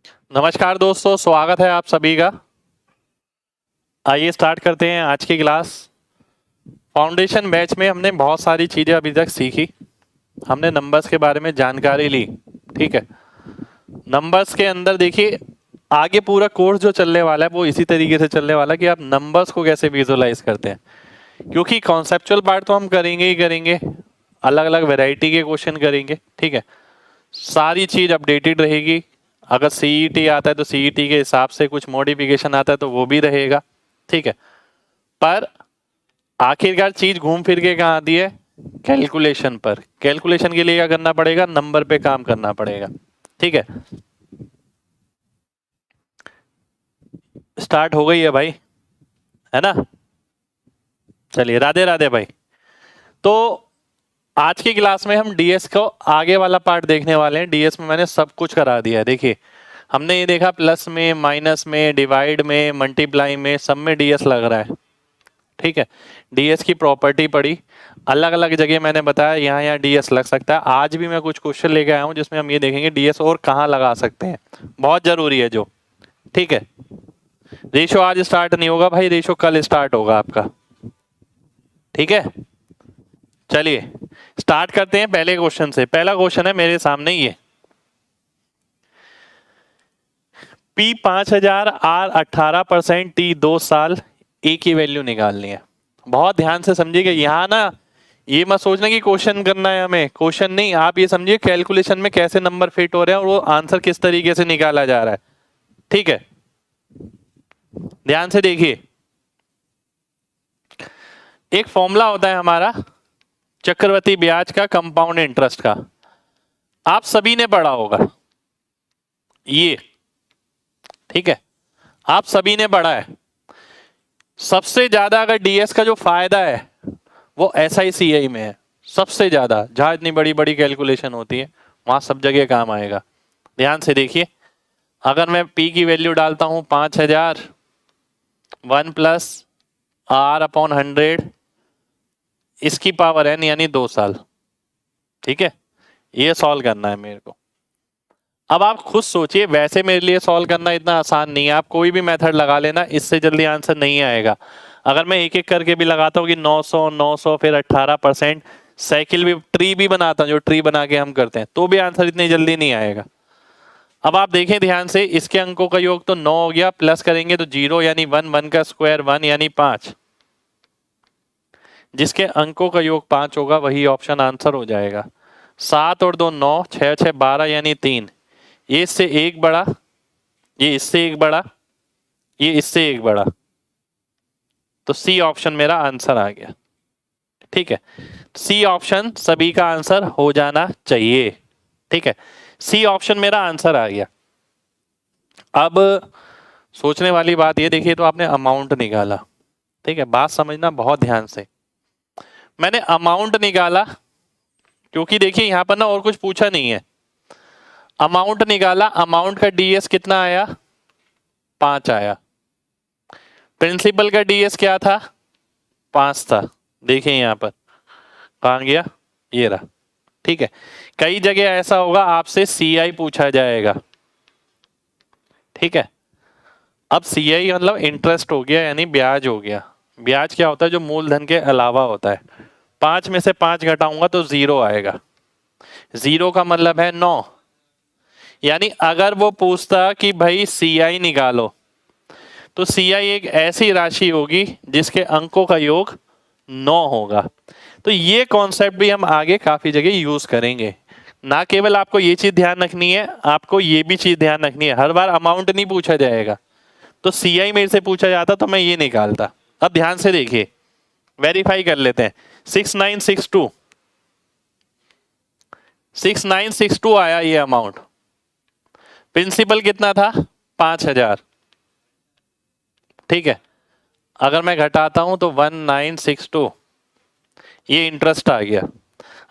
नमस्कार दोस्तों, स्वागत है आप सभी का। आइए स्टार्ट करते हैं आज की क्लास। फाउंडेशन बैच में हमने बहुत सारी चीज़ें अभी तक सीखी। हमने नंबर्स के बारे में जानकारी ली, ठीक है। नंबर्स के अंदर देखिए, आगे पूरा कोर्स जो चलने वाला है वो इसी तरीके से चलने वाला है कि आप नंबर्स को कैसे विजुअलाइज करते हैं, क्योंकि कॉन्सेप्चुअल पार्ट तो हम करेंगे ही करेंगे, अलग अलग वैरायटी के क्वेश्चन करेंगे, ठीक है। सारी चीज़ अपडेटेड रहेगी। अगर सीईटी आता है तो सीईटी के हिसाब से कुछ मॉडिफिकेशन आता है तो वो भी रहेगा, ठीक है। पर आखिरकार चीज घूम फिर के कहाँ आती है? कैलकुलेशन पर। कैलकुलेशन के लिए क्या करना पड़ेगा? नंबर पे काम करना पड़ेगा, ठीक है। स्टार्ट हो गई है भाई, है ना? चलिए, राधे राधे भाई। तो आज की क्लास में हम डीएस को आगे वाला पार्ट देखने वाले हैं। डीएस में मैंने सब कुछ करा दिया है। देखिए, हमने ये देखा प्लस में, माइनस में, डिवाइड में, मल्टीप्लाई में, सब में डीएस लग रहा है, ठीक है। डीएस की प्रॉपर्टी पढ़ी, अलग अलग जगह मैंने बताया यहाँ यहाँ डीएस लग सकता है। आज भी मैं कुछ क्वेश्चन लेके आया हूँ जिसमें हम ये देखेंगे डीएस और कहाँ लगा सकते हैं, बहुत जरूरी है जो, ठीक है। रेशो आज स्टार्ट नहीं होगा भाई, रेशो कल स्टार्ट होगा आपका, ठीक है। चलिए स्टार्ट करते हैं पहले क्वेश्चन से। पहला क्वेश्चन है मेरे सामने ये, P 5000, R 18%, T 2 साल, A की वैल्यू निकालनी है। बहुत ध्यान से समझिएगा। यहाँ ना ये मत सोचना कि क्वेश्चन करना है हमें, क्वेश्चन नहीं, आप ये समझिए कैलकुलेशन में कैसे नंबर फिट हो रहे हैं और वो आंसर किस तरीके से निकाला जा रहा है, ठीक है। ध्यान से देखिए, एक फॉर्मूला होता है हमारा चक्रवृद्धि ब्याज का, कंपाउंड इंटरेस्ट का, आप सभी ने पढ़ा होगा ये, ठीक है। आप सभी ने पढ़ा है। सबसे ज्यादा अगर डीएस का जो फायदा है वो एसआईसीआई में है, सबसे ज्यादा। जहां इतनी बड़ी बड़ी कैलकुलेशन होती है वहां सब जगह काम आएगा। ध्यान से देखिए, अगर मैं पी की वैल्यू डालता हूं 5000, 1 प्लस आर अपॉन 100, इसकी पावर एन यानी 2 साल, ठीक है। ये सॉल्व करना है मेरे को। अब आप खुद सोचिए, वैसे मेरे लिए सॉल्व करना इतना आसान नहीं है। आप कोई भी मेथड लगा लेना, इससे जल्दी आंसर नहीं आएगा। अगर मैं एक एक करके भी लगाता हूँ कि 900 900 फिर 18%, साइकिल भी, ट्री भी बनाता हूँ जो ट्री बना के हम करते हैं, तो भी आंसर इतनी जल्दी नहीं आएगा। अब आप देखें ध्यान से, इसके अंकों का योग तो 9 हो गया, प्लस करेंगे तो 0 यानी 1, 1 का स्क्वायर 1 यानी 5। जिसके अंकों का योग 5 होगा वही ऑप्शन आंसर हो जाएगा। 7 और 2 9, 6 6 12 यानी 3। ये इससे एक बड़ा, ये इससे एक बड़ा, ये इससे एक बड़ा, तो सी ऑप्शन मेरा आंसर आ गया, ठीक है। सी ऑप्शन सभी का आंसर हो जाना चाहिए, ठीक है। सी ऑप्शन मेरा आंसर आ गया। अब सोचने वाली बात ये देखिए, तो आपने अमाउंट निकाला, ठीक है। बात समझना बहुत ध्यान से। मैंने अमाउंट निकाला क्योंकि देखिए यहां पर ना और कुछ पूछा नहीं है। अमाउंट निकाला, अमाउंट का डीएस कितना आया? 5 आया। प्रिंसिपल का डीएस क्या था? 5 था। देखिए यहां पर कहां गया, ये रहा, ठीक है। कई जगह ऐसा होगा आपसे सीआई पूछा जाएगा, ठीक है। अब सीआई मतलब इंटरेस्ट हो गया, यानी ब्याज हो गया। ब्याज क्या होता है? जो मूलधन के अलावा होता है। 5 में से 5 घटाऊंगा तो 0 आएगा। 0 का मतलब है 9। यानी अगर वो पूछता कि भाई सीआई निकालो, तो सीआई एक ऐसी राशि होगी जिसके अंकों का योग 9 होगा। तो ये कॉन्सेप्ट भी हम आगे काफी जगह यूज करेंगे। ना केवल आपको ये चीज ध्यान रखनी है, आपको ये भी चीज ध्यान रखनी है, हर बार अमाउंट नहीं पूछा जाएगा। तो सीआई मेरे से पूछा जाता तो मैं ये निकालता। अब ध्यान से देखिए, वेरीफाई कर लेते हैं। 6962, 6962 आया ये अमाउंट। प्रिंसिपल कितना था? 5000, ठीक है। अगर मैं घटाता हूं तो 1962, ये इंटरेस्ट आ गया।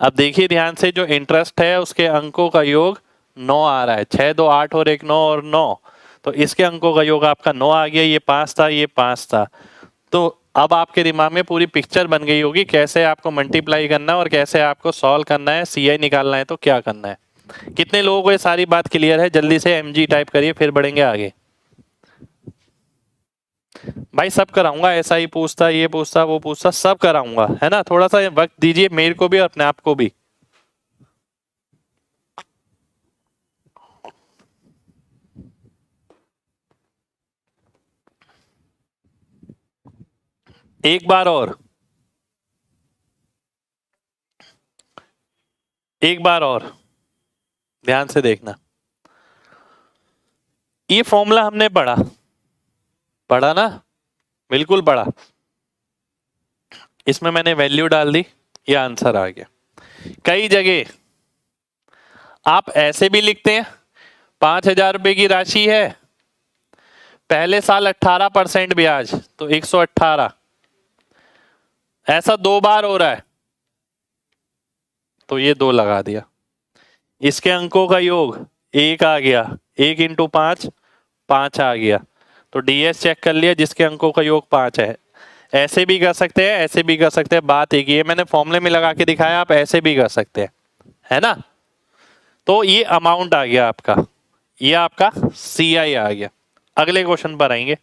अब देखिए ध्यान से, जो इंटरेस्ट है उसके अंकों का योग 9 आ रहा है। 6 2 8 और 1 9 और 9, तो इसके अंकों का योग आपका 9 आ गया। ये 5 था, ये 5 था। तो अब आपके दिमाग में पूरी पिक्चर बन गई होगी कैसे आपको मल्टीप्लाई करना है और कैसे आपको सॉल्व करना है, सीआई निकालना है तो क्या करना है। कितने लोगों को ये सारी बात क्लियर है? जल्दी से MG टाइप करिए, फिर बढ़ेंगे आगे। भाई सब कराऊंगा, ऐसा ही पूछता, ये पूछता, वो पूछता, सब कराऊंगा, है ना? थोड़ा सा वक्त दीजिए मेरे को भी और अपने आप को भी। एक बार और, एक बार और ध्यान से देखना। ये फॉर्मूला हमने पढ़ा, पढ़ा ना? बिल्कुल पढ़ा। इसमें मैंने वैल्यू डाल दी, ये आंसर आ गया। कई जगह आप ऐसे भी लिखते हैं, 5,000 रुपए की राशि है, पहले साल 18% ब्याज, तो 118। ऐसा 2 बार हो रहा है, तो ये 2 लगा दिया। इसके अंकों का योग 1 आ गया, 1 इंटू 5, 5 आ गया, तो DS चेक कर लिया, जिसके अंकों का योग 5 है। ऐसे भी कर सकते हैं, ऐसे भी कर सकते हैं, बात एक ही है, मैंने फॉर्मूले में लगा के दिखाया, आप ऐसे भी कर सकते हैं, है ना? तो ये अमाउंट आ गया आपका, ये आपका CI आ गया। अगले क्वेश्चन पर आएंगे।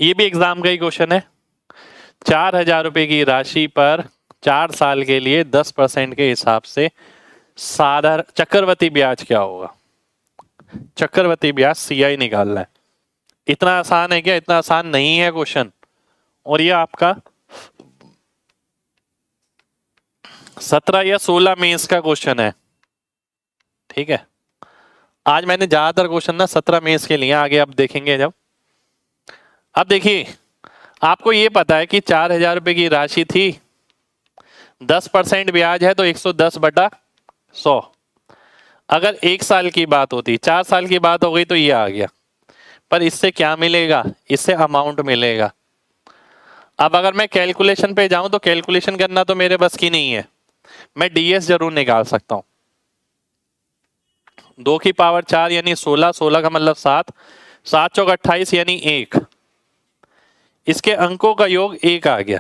ये भी एग्जाम का ही क्वेश्चन है। 4,000 रुपए की राशि पर 4 साल के लिए 10% के हिसाब से साधारण चक्रवृद्धि ब्याज क्या होगा? चक्रवृद्धि ब्याज CI निकालना है। इतना आसान है क्या? इतना आसान नहीं है क्वेश्चन। और ये आपका 17 या 16 मेंस का क्वेश्चन है, ठीक है? आज मैंने ज्यादातर क्वेश्चन ना 17 मेंस के लिए, आगे आप देखेंगे जब। अब देखिए, आपको ये पता है कि 4,000 रुपए की राशि थी, 10% ब्याज है, तो 110/100। अगर 1 साल की बात होती, 4 साल की बात हो गई, तो ये आ गया। पर इससे क्या मिलेगा? इससे अमाउंट मिलेगा। अब अगर मैं कैलकुलेशन पे जाऊं, तो कैलकुलेशन करना तो मेरे बस की नहीं है, मैं DS जरूर निकाल सकता हूं। 2 की पावर 4 यानी 16, 16 का मतलब 7, 7 चौक 28 यानी 1। इसके अंकों का योग 1 आ गया।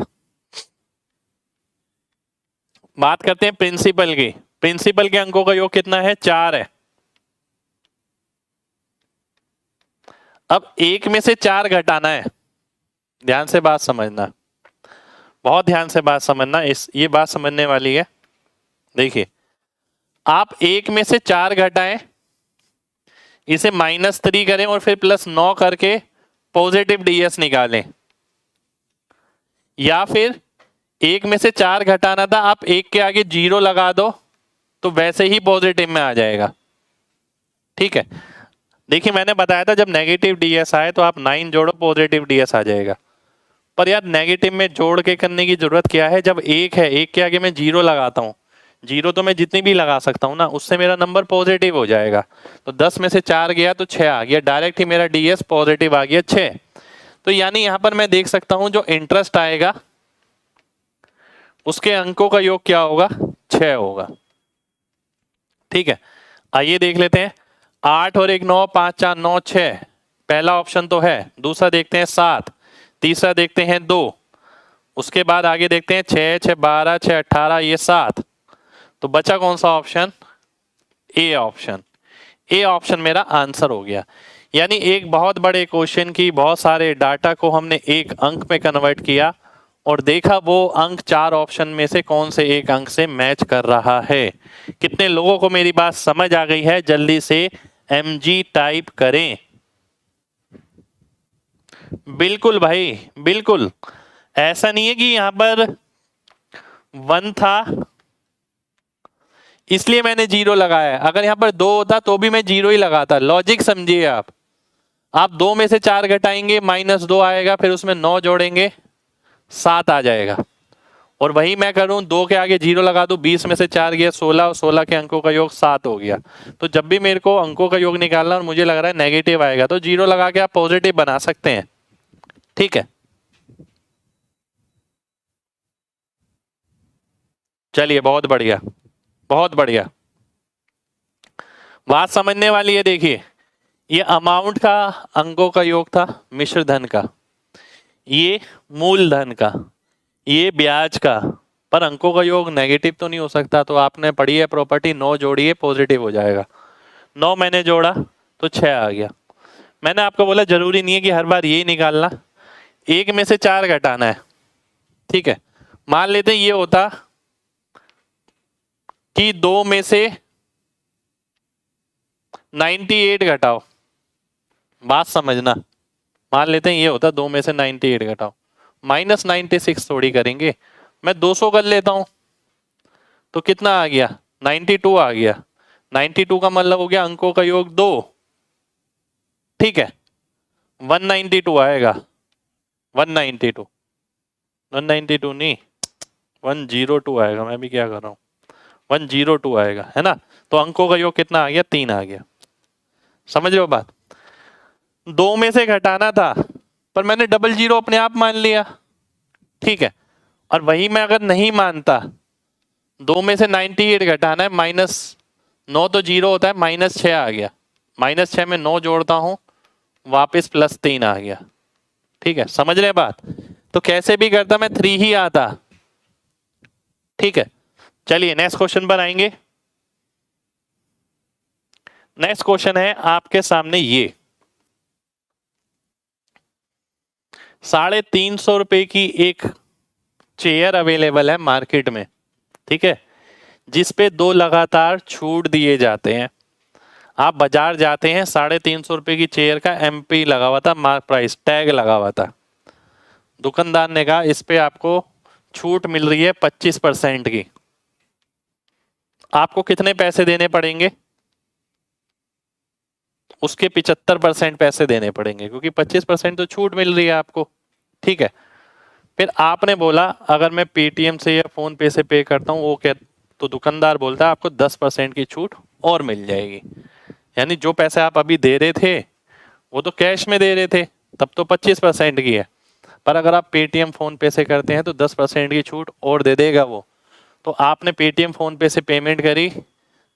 बात करते हैं प्रिंसिपल की। प्रिंसिपल के अंकों का योग कितना है? 4 है। अब 1 में से 4 घटाना है। ध्यान से बात समझना, बहुत ध्यान से बात समझना, ये बात समझने वाली है। देखिए, आप 1 में से 4 घटाएं, इसे -3 करें और फिर +9 करके पॉजिटिव DS निकालें, या फिर 1 में से 4 घटाना था, आप 1 के आगे 0 लगा दो, तो वैसे ही पॉजिटिव में आ जाएगा, ठीक है? देखिए, मैंने बताया था जब नेगेटिव DS आए तो आप 9 जोड़ो, पॉजिटिव DS आ जाएगा। पर यार नेगेटिव में जोड़ के करने की जरूरत क्या है? जब 1 है, 1 के आगे मैं 0 लगाता हूं, 0 तो मैं जितनी भी लगा सकता हूं ना, उससे मेरा नंबर पॉजिटिव हो जाएगा। तो 10 में से 4 गया तो 6 आ गया, डायरेक्ट ही मेरा DS पॉजिटिव आ गया 6। तो यानी यहां पर मैं देख सकता हूं जो इंटरेस्ट आएगा उसके अंकों का योग क्या होगा? 6 होगा, ठीक है? आइए देख लेते हैं। 8 और 1 9, 5 4 9 6, पहला ऑप्शन तो है। दूसरा देखते हैं 7, तीसरा देखते हैं 2, उसके बाद आगे देखते हैं 6 6 12 6 18, ये 7। तो बचा कौन सा option? A option. A option मेरा आंसर हो गया। यानी एक बहुत बड़े क्वेश्चन की बहुत सारे डाटा को हमने एक अंक में कन्वर्ट किया और देखा वो अंक 4 ऑप्शन में से कौन से एक अंक से मैच कर रहा है। कितने लोगों को मेरी बात समझ आ गई है? जल्दी से MG टाइप करें। बिल्कुल भाई, बिल्कुल। ऐसा नहीं है कि यहां पर 1 था इसलिए मैंने 0 लगाया है। अगर यहां पर 2 होता तो भी मैं 0 ही लगाता। लॉजिक समझिए आप 2 में से 4 घटाएंगे, -2 आएगा, फिर उसमें 9 जोड़ेंगे, 7 आ जाएगा। और वही मैं करूं, 2 के आगे 0 लगा दूं, 20 में से 4 गया 16, और 16 के अंकों का योग 7 हो गया। तो जब भी मेरे को अंकों का योग निकालना और मुझे लग रहा है नेगेटिव आएगा, तो 0 लगा के आप पॉजिटिव बना सकते हैं, ठीक है? चलिए, बहुत बढ़िया, बहुत बढ़िया। बात समझने वाली है। देखिए, ये अमाउंट का अंकों का योग था, मिश्र धन का, ये मूलधन का, ये ब्याज का, पर अंकों का योग नेगेटिव तो नहीं हो सकता, तो आपने पढ़ी है प्रॉपर्टी, 9 जोड़िए पॉजिटिव हो जाएगा। 9 मैंने जोड़ा तो 6 आ गया। मैंने आपको बोला जरूरी नहीं है कि हर बार यही निकालना, एक में से 4 घटाना है, ठीक है। मान लेते हैं ये होता कि 2 में से 98 घटाओ, बात समझना। मान लेते हैं ये होता 2 में से 98 घटाओ, -96 थोड़ी करेंगे, मैं 200 कर लेता हूं, तो कितना आ गया, 92 आ गया। 92 का मतलब हो गया अंकों का योग 2, ठीक है। 192 आएगा, 192 192 नहीं 102 आएगा, मैं भी क्या कर रहा हूं, 102 आएगा, है ना। तो अंकों का योग कितना आ गया, 3 आ गया। समझ रहे हो बात। 2 में से घटाना था, पर मैंने डबल जीरो अपने आप मान लिया, ठीक है। और वही मैं अगर नहीं मानता, 2 में से 98 घटाना है, -9 तो जीरो होता है, -6 आ गया, -6 में 9 जोड़ता हूं, वापस +3 आ गया, ठीक है। समझ रहे बात। तो कैसे भी करता मैं 3 ही आता, ठीक है। चलिए नेक्स्ट क्वेश्चन पर आएंगे। नेक्स्ट क्वेश्चन है आपके सामने ये, 350 रुपए की एक चेयर अवेलेबल है मार्केट में, ठीक है, जिस पे 2 लगातार छूट दिए जाते हैं। आप बाजार जाते हैं, 350 रुपए की चेयर का MP लगा हुआ था, मार्क प्राइस टैग लगा हुआ था। दुकानदार ने कहा इस पे आपको छूट मिल रही है 25% की, आपको कितने पैसे देने पड़ेंगे, उसके 75% पैसे देने पड़ेंगे, क्योंकि 25% तो छूट मिल रही है आपको, ठीक है। फिर आपने बोला अगर मैं पेटीएम से या फोन पे से पे करता हूँ, वो क्या, तो दुकानदार बोलता है आपको 10% की छूट और मिल जाएगी। यानी जो पैसे आप अभी दे रहे थे वो तो कैश में दे रहे थे, तब तो 25% की है, पर अगर आप पेटीएम फोन पे से करते हैं तो 10% की छूट और दे देगा वो। तो आपने पेटीएम फोन पे से पेमेंट करी,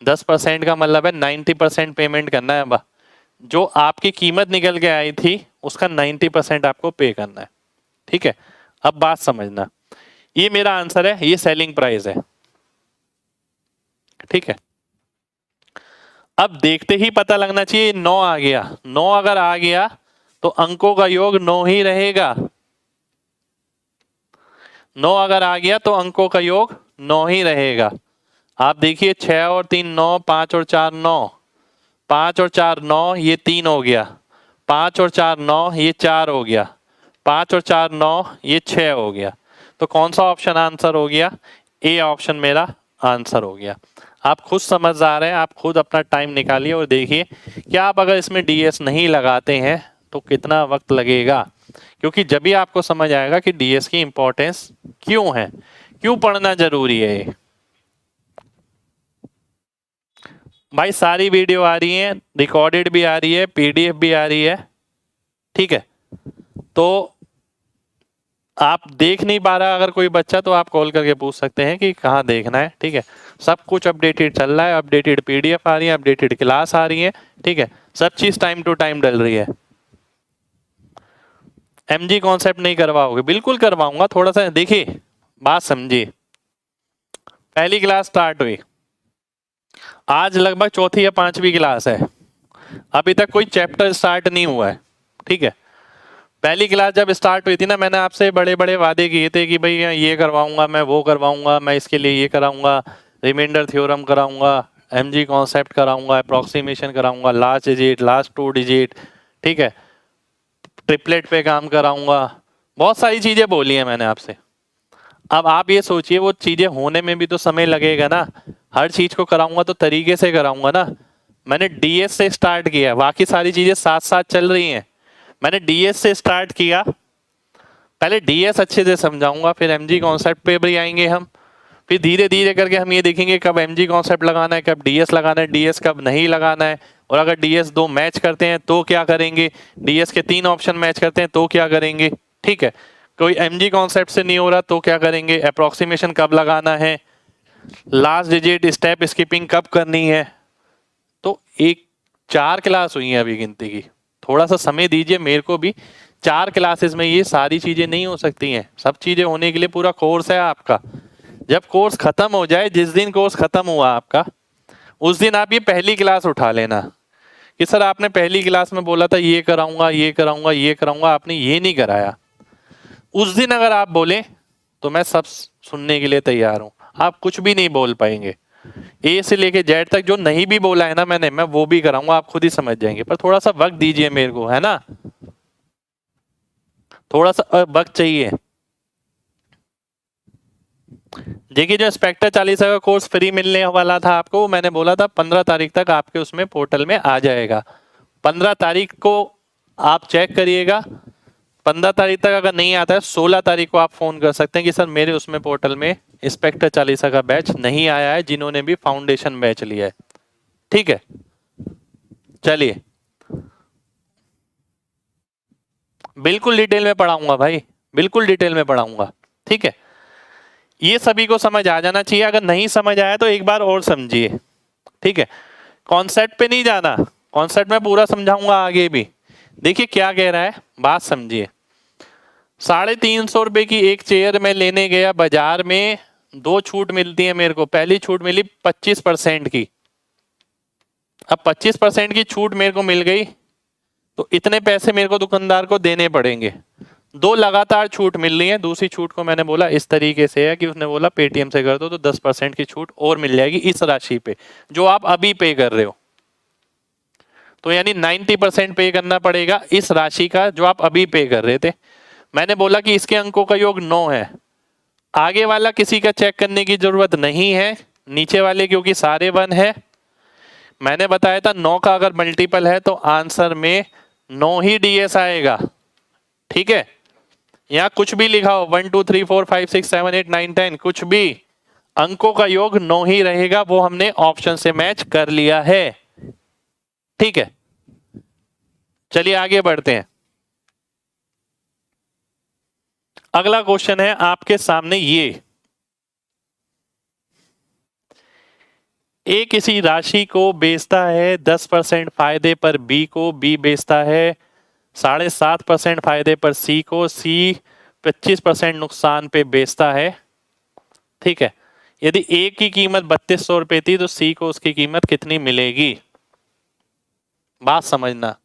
10% का मतलब है 90% पेमेंट करना है। अब जो आपकी कीमत निकल के आई थी उसका 90% आपको पे करना है, ठीक है। अब बात समझना, ये मेरा आंसर है, ये सेलिंग प्राइस है, ठीक है। अब देखते ही पता लगना चाहिए 9 आ गया, 9 अगर आ गया तो अंकों का योग 9 ही रहेगा। 9 अगर आ गया तो अंकों का योग 9 ही रहेगा। आप देखिए 6 और 3 9, 5 और 4 9, 5 और 4 9, ये 3 हो गया, 5 और 4 9, ये 4 हो गया, 5 और 4 9, ये 6 हो गया। तो कौन सा ऑप्शन आंसर हो गया, ए ऑप्शन मेरा आंसर हो गया। आप खुद समझदार हैं, आप खुद अपना टाइम निकालिए और देखिए कि आप अगर इसमें DS नहीं लगाते हैं तो कितना वक्त लगेगा, क्योंकि जब भी आपको समझ आएगा कि DS की इंपॉर्टेंस क्यों है, क्यों पढ़ना जरूरी है। ये भाई सारी वीडियो आ रही है, रिकॉर्डेड भी आ रही है, PDF भी आ रही है, ठीक है। तो आप देख नहीं पा रहा अगर कोई बच्चा, तो आप कॉल करके पूछ सकते हैं कि कहाँ देखना है, ठीक है। सब कुछ अपडेटेड चल रहा है, अपडेटेड PDF आ रही है, अपडेटेड क्लास आ रही है, ठीक है। सब चीज टाइम टू टाइम डल रही है। MG कॉन्सेप्ट नहीं करवाओगे, बिल्कुल करवाऊंगा, थोड़ा सा देखिए बात समझिए। पहली क्लास स्टार्ट हुई, आज लगभग चौथी या 5वीं क्लास है, अभी तक कोई चैप्टर स्टार्ट नहीं हुआ है, ठीक है। पहली क्लास जब स्टार्ट हुई थी ना, मैंने आपसे बड़े बड़े वादे किए थे कि भाई ये करवाऊंगा, मैं वो करवाऊंगा, मैं इसके लिए ये कराऊंगा, रिमाइंडर थ्योरम कराऊंगा, MG कॉन्सेप्ट कराऊंगा, अप्रोक्सीमेशन कराऊंगा, लास्ट डिजिट, लास्ट 2 डिजिट, ठीक है, ट्रिपलेट पे काम कराऊंगा, बहुत सारी चीजें बोली है मैंने आपसे। अब आप ये सोचिए वो चीजें होने में भी तो समय लगेगा ना, हर चीज को कराऊंगा तो तरीके से कराऊंगा ना। मैंने DS से स्टार्ट किया, बाकी सारी चीजें साथ साथ चल रही हैं। मैंने DS से स्टार्ट किया, पहले DS अच्छे से समझाऊंगा, फिर MG कॉन्सेप्ट पे भी आएंगे हम, फिर धीरे धीरे करके हम ये देखेंगे कब MG कॉन्सेप्ट लगाना है, कब DS लगाना है, DS कब नहीं लगाना है, और अगर DS 2 मैच करते हैं तो क्या करेंगे, DS के 3 ऑप्शन मैच करते हैं तो क्या करेंगे, ठीक है। कोई MG कॉन्सेप्ट से नहीं हो रहा तो क्या करेंगे, अप्रोक्सीमेशन कब लगाना है, लास्ट डिजिट स्टेप स्किपिंग कब करनी है। तो 4 क्लास हुई है अभी गिनती की, थोड़ा सा समय दीजिए मेरे को भी। 4 क्लासेस में ये सारी चीजें नहीं हो सकती हैं, सब चीजें होने के लिए पूरा कोर्स है आपका। जब कोर्स खत्म हो जाए, जिस दिन कोर्स खत्म हुआ आपका, उस दिन आप ये पहली क्लास उठा लेना कि सर आपने पहली क्लास में बोला था ये कराऊंगा ये कराऊंगा ये कराऊंगा, आपने ये नहीं कराया। उस दिन अगर आप बोले तो मैं सब सुनने के लिए तैयार हूं। आप कुछ भी नहीं बोल पाएंगे, ए से लेके जेड तक जो नहीं भी बोला है ना मैंने, मैं वो भी कराऊंगा, आप खुद ही समझ जाएंगे। पर थोड़ा सा वक्त दीजिए मेरे को, है ना, थोड़ा सा वक्त चाहिए। देखिए जो इंस्पेक्टर 40 का कोर्स फ्री मिलने वाला था आपको, वो मैंने बोला था 15 तारीख तक आपके उसमें पोर्टल में आ जाएगा। 15 तारीख को आप चेक करिएगा। 15 तारीख तक अगर नहीं आता है, 16 तारीख को आप फोन कर सकते हैं कि सर मेरे उसमें पोर्टल में इंस्पेक्टर 40 का बैच नहीं आया है, जिन्होंने भी फाउंडेशन बैच लिया है। ठीक है, चलिए बिल्कुल डिटेल में पढ़ाऊंगा भाई, बिल्कुल डिटेल में पढ़ाऊंगा। ठीक है, ये सभी को समझ आ जाना चाहिए। अगर नहीं समझ आया तो एक बार और समझिए। ठीक है, कॉन्सेप्ट पे नहीं जाना, कॉन्सेप्ट में पूरा समझाऊंगा आगे भी। देखिए क्या कह रहा है, बात समझिए। 350 रुपए की एक चेयर में लेने गया बाजार में, 2 छूट मिलती है मेरे को। पहली छूट मिली 25% की। अब 25% की छूट मेरे को मिल गई तो इतने पैसे मेरे को दुकानदार को देने पड़ेंगे। 2 लगातार छूट मिल रही है। दूसरी छूट को मैंने बोला इस तरीके से है कि उसने बोला पेटीएम से कर दो तो 10% की छूट और मिल जाएगी इस राशि पे जो आप अभी पे कर रहे हो। तो यानी 90% पे करना पड़ेगा इस राशि का जो आप अभी पे कर रहे थे। मैंने बोला कि इसके अंकों का योग 9 है। आगे वाला किसी का चेक करने की जरूरत नहीं है, नीचे वाले क्योंकि सारे 1 है। मैंने बताया था 9 का अगर मल्टीपल है तो आंसर में 9 ही डीएस आएगा। ठीक है, यहां कुछ भी लिखा हो 1 2 3 4 5 6 7 8 9 10 कुछ भी, अंकों का योग 9 ही रहेगा। वो हमने ऑप्शन से मैच कर लिया है। ठीक है, चलिए आगे बढ़ते हैं। अगला क्वेश्चन है आपके सामने ये, ए किसी राशि को बेचता है 10% फायदे पर बी को, बी बेचता है 7.5% फायदे पर सी को, सी 25% नुकसान पे बेचता है। ठीक है, यदि ए की कीमत 3200 रुपए थी तो सी को उसकी कीमत कितनी मिलेगी? बात समझना।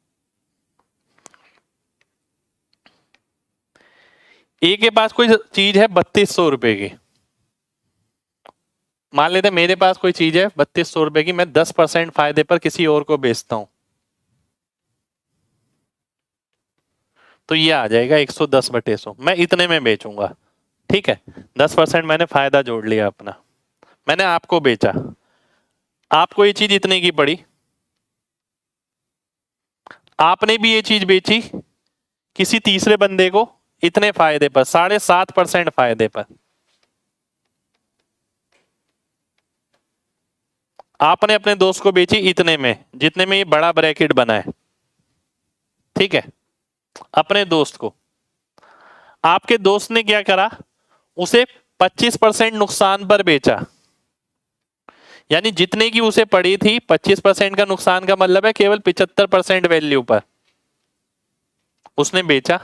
ए के पास कोई चीज है 3200 रुपए की, मान लेते मेरे पास कोई चीज है 3200 रुपए की, मैं 10% फायदे पर किसी और को बेचता हूं तो ये आ जाएगा 110/100। मैं इतने में बेचूंगा। ठीक है, 10% मैंने फायदा जोड़ लिया अपना, मैंने आपको बेचा, आपको ये चीज इतने की पड़ी, आपने भी ये चीज बेची किसी तीसरे बंदे को इतने फायदे पर, 7.5% फायदे पर। आपने अपने दोस्त को बेची इतने में, जितने में ये बड़ा ब्रैकेट बना है। ठीक है, अपने दोस्त को, आपके दोस्त ने क्या करा, उसे 25% नुकसान पर बेचा। यानी जितने की उसे पड़ी थी 25% का नुकसान का मतलब है केवल 75% वैल्यू पर उसने बेचा।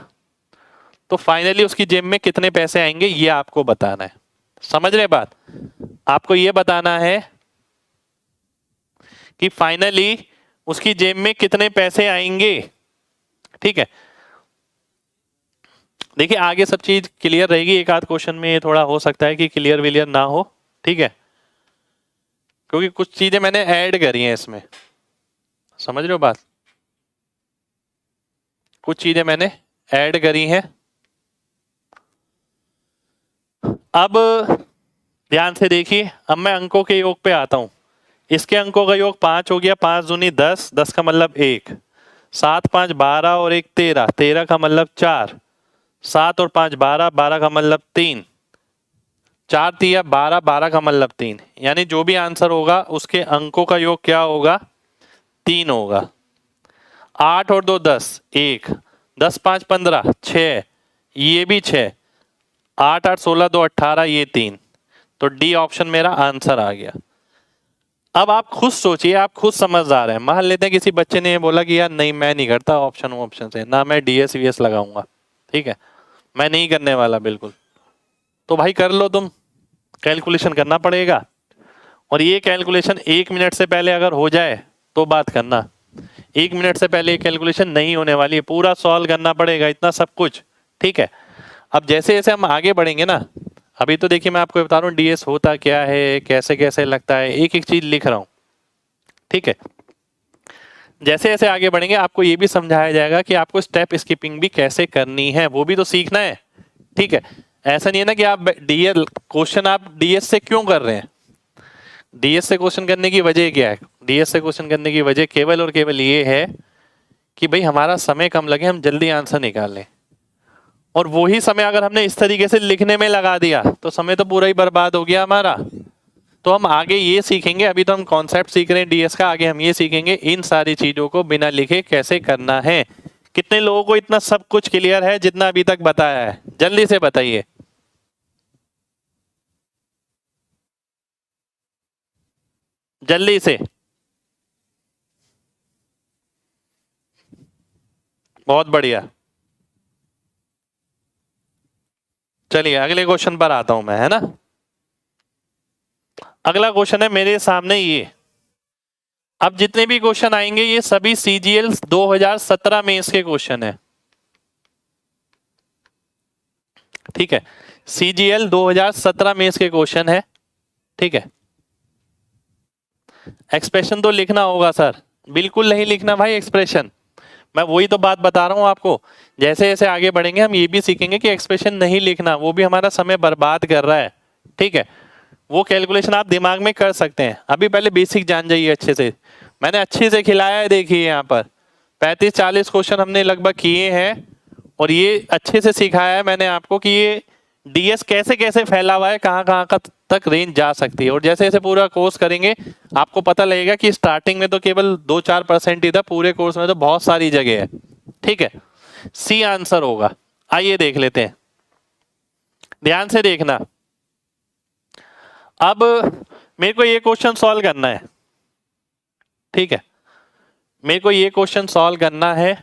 तो फाइनली उसकी जेब में कितने पैसे आएंगे ये आपको बताना है। समझ रहे बात? आपको ये बताना है कि फाइनली उसकी जेब में कितने पैसे आएंगे। ठीक है, देखिए आगे सब चीज क्लियर रहेगी। एक आध क्वेश्चन में ये थोड़ा हो सकता है कि क्लियर विलियर ना हो। ठीक है, क्योंकि कुछ चीजें मैंने ऐड करी हैं इसमें, समझ रहे हो बात? कुछ चीजें मैंने ऐड करी हैं। अब ध्यान से देखिए, अब मैं अंकों के योग पे आता हूं। इसके अंकों का योग 5 हो गया, 5 दूनी 10, 10 का मतलब 1, 7 5 12 और 1 13, 13 का मतलब 4, 7 और 5 12, 12 का मतलब 3, 4 3 12, 12 का मतलब 3। यानी जो भी आंसर होगा उसके अंकों का योग क्या होगा? 3 होगा। 8 और 2 10, 1, 10 5 15, 6, ये भी 6, 8 8 16 2 18, ये 3। तो डी ऑप्शन मेरा आंसर आ गया। अब आप खुद सोचिए, आप खुद समझदार हैं। मान लेते हैं किसी बच्चे ने बोला कि यार नहीं मैं नहीं करता ऑप्शन से, ना मैं डीएस वीएस लगाऊंगा। ठीक है, मैं नहीं करने वाला बिल्कुल। तो भाई कर लो, तुम कैलकुलेशन करना पड़ेगा, और ये कैलकुलेशन 1 मिनट से पहले अगर हो जाए तो बात करना, 1 मिनट से पहले कैलकुलेशन नहीं होने वाली है, पूरा सॉल्व करना पड़ेगा इतना सब कुछ। ठीक है, अब जैसे जैसे हम आगे बढ़ेंगे ना, अभी तो देखिए मैं आपको बता रहा हूँ डीएस होता क्या है, कैसे कैसे लगता है, एक एक चीज लिख रहा हूँ। ठीक है, जैसे जैसे आगे बढ़ेंगे आपको ये भी समझाया जाएगा कि आपको स्टेप स्किपिंग भी कैसे करनी है, वो भी तो सीखना है। ठीक है, ऐसा नहीं है ना कि आप डीएस क्वेश्चन आप डीएस से क्यों कर रहे हैं, डीएस से क्वेश्चन करने की वजह क्या है, डीएस से क्वेश्चन करने की वजह केवल और केवल ये है कि भाई हमारा समय कम लगे, हम जल्दी आंसर निकाल लें। और वही समय अगर हमने इस तरीके से लिखने में लगा दिया तो समय तो पूरा ही बर्बाद हो गया हमारा। तो हम आगे ये सीखेंगे, अभी तो हम कॉन्सेप्ट सीख रहे हैं डीएस का, आगे हम ये सीखेंगे इन सारी चीजों को बिना लिखे कैसे करना है। कितने लोगों को इतना सब कुछ क्लियर है जितना अभी तक बताया है, जल्दी से बताइए। जल्दी से, बहुत बढ़िया। चलिए अगले क्वेश्चन पर आता हूं मैं, है ना। अगला क्वेश्चन है मेरे सामने ये, अब जितने भी क्वेश्चन आएंगे ये सभी सीजीएल 2017 में इसके क्वेश्चन है। ठीक है, सीजीएल 2017 में इसके क्वेश्चन है। ठीक है, एक्सप्रेशन तो लिखना होगा सर, बिल्कुल नहीं लिखना भाई एक्सप्रेशन, मैं वही तो बात बता रहा हूं आपको। जैसे जैसे आगे बढ़ेंगे हम ये भी सीखेंगे कि एक्सप्रेशन नहीं लिखना, वो भी हमारा समय बर्बाद कर रहा है। ठीक है, वो कैलकुलेशन आप दिमाग में कर सकते हैं, अभी पहले बेसिक जान जाइए अच्छे से। मैंने अच्छे से खिलाया है, देखिए यहाँ पर 35-40 क्वेश्चन हमने लगभग किए हैं, और ये अच्छे से सिखाया है मैंने आपको कि ये डीएस कैसे कैसे फैला हुआ है, कहाँ कहाँ का तक रेंज जा सकती है। और जैसे जैसे पूरा कोर्स करेंगे आपको पता लगेगा कि स्टार्टिंग में तो केवल 2-4% ही था, पूरे कोर्स में तो बहुत सारी जगह है। ठीक है, सी आंसर होगा। आइए देख लेते हैं, ध्यान से देखना। अब मेरे को ये क्वेश्चन सॉल्व करना है। ठीक है, मेरे को ये क्वेश्चन सॉल्व करना है।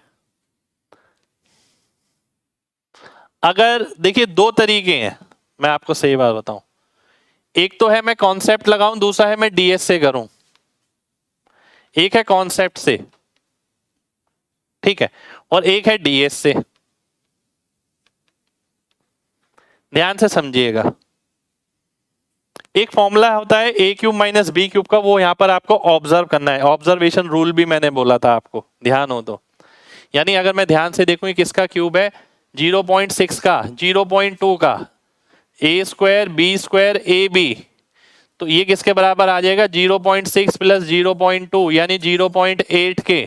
अगर देखिए दो तरीके हैं, मैं आपको सही बात बताऊं, एक तो है मैं कॉन्सेप्ट लगाऊं, दूसरा है मैं डीएस से करूं। एक है कॉन्सेप्ट से, ठीक है, और एक है डीएस से। ध्यान से समझिएगा, एक फॉर्मूला होता है a cube minus b cube का, वो यहां पर आपको ऑब्जर्व करना है। ऑब्जर्वेशन रूल भी मैंने बोला था आपको, ध्यान हो तो। यानी अगर मैं ध्यान से देखूं किसका क्यूब है, 0.6 का, 0.2 का, a square b square a b, तो ये किसके बराबर आ जाएगा, 0.6 प्लस 0.2 यानी 0.8 के।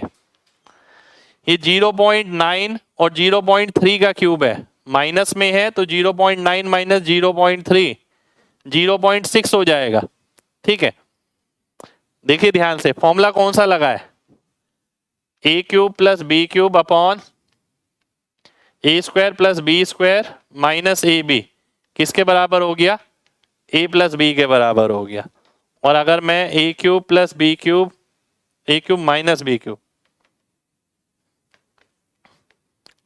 ये 0.9 और 0.3 का क्यूब है, माइनस में है तो 0.9 माइनस 0.3 0.6 हो जाएगा। ठीक है, देखिए ध्यान से, फॉर्मूला कौन सा लगा है, a cube plus b cube upon a square plus b square minus a b, किसके बराबर हो गया, ए प्लस बी के बराबर हो गया। और अगर मैं a cube plus b cube, a cube minus b cube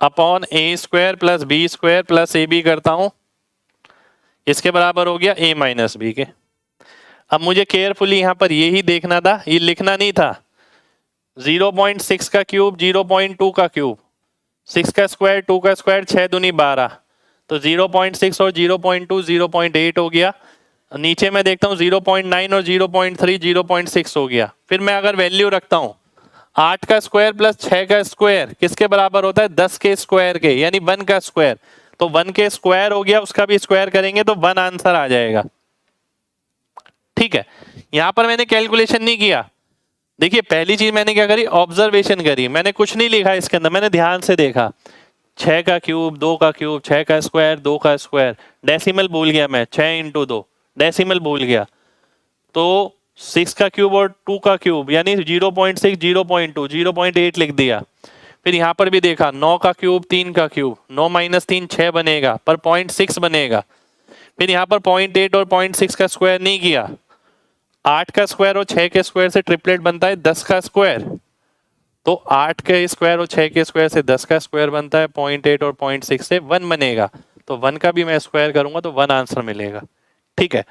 upon a square plus b square plus a b करता हूं, इसके बराबर हो गया ए माइनस बी के। अब मुझे केयरफुली यहां पर यही देखना था, ये लिखना नहीं था। 0.6 का क्यूब, 0.2 का क्यूब, 6 का स्क्वायर, 2 का स्क्वायर, 6 दूनी 12, तो 0.6 और 0.2 0.8 हो गया। नीचे मैं देखता हूँ 0.9 और 0.3 0.6 हो गया। फिर मैं अगर वैल्यू रखता हूँ 8 का स्क्वायर प्लस 6 का स्क्वायर किसके बराबर होता है, 10 के स्क्वायर के, यानी 1 का स्क्वायर, तो 1 के स्क्वायर हो गया, उसका भी स्क्वायर करेंगे तो 1 आंसर आ जाएगा। ठीक है, यहां पर मैंने कैलकुलेशन नहीं किया। देखिए पहली चीज मैंने क्या करी, ऑब्जर्वेशन करी, मैंने कुछ नहीं लिखा इसके अंदर, मैंने ध्यान से देखा। 6 का क्यूब, 2 का क्यूब, 6 का स्क्वायर, 2 का स्क्वायर, डेसिमल भूल गया मैं, 6 इंटू 2 डेसिमल भूल गया, तो 6 का क्यूब और 2 का क्यूब यानी 0.6 0.2 0.8 लिख दिया। फिर यहाँ पर भी देखा 9 का क्यूब, 3 का क्यूब, 9 माइनस 3 6 बनेगा, पर 0.6 बनेगा। फिर यहाँ पर 0.8 और 0.6 का स्क्वायर नहीं किया, 8 का स्क्वायर और 6 के स्क्वायर से ट्रिपलेट बनता है 10 का स्क्वायर, तो 8 के स्क्वायर और 6 के स्क्वायर से 10 का स्क्वायर बनता है, 0.8 और 0.6 से 1 बनेगा, तो 1 का भी मैं स्क्वायर करूंगा तो 1 आंसर मिलेगा। ठीक है,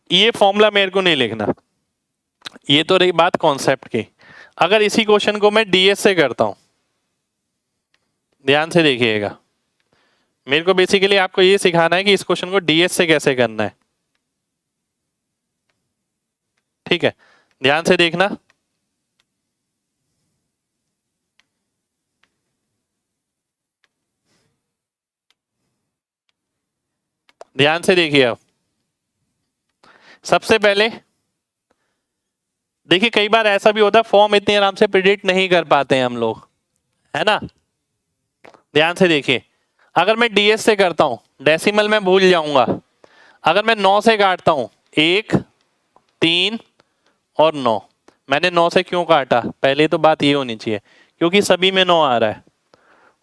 ये फॉर्मूला मेरे को नहीं लिखना, ये तो रही बात कॉन्सेप्ट की। अगर इसी क्वेश्चन को मैं डीएस से करता हूं, ध्यान से देखिएगा, मेरे को बेसिकली आपको ये सिखाना है कि इस क्वेश्चन को डीएस से कैसे करना है। ठीक है, ध्यान से देखना। ध्यान से देखिए आप। सबसे पहले देखिए, कई बार ऐसा भी होता है फॉर्म इतनी आराम से प्रिडिक्ट नहीं कर पाते हैं हम लोग, है ना। ध्यान से देखिए, अगर मैं डीएस से करता हूं, डेसिमल में भूल जाऊंगा। अगर मैं 9 से काटता हूं, 1, 3 और 9, मैंने 9 से क्यों काटा, पहले तो बात ये होनी चाहिए क्योंकि सभी में 9 आ रहा है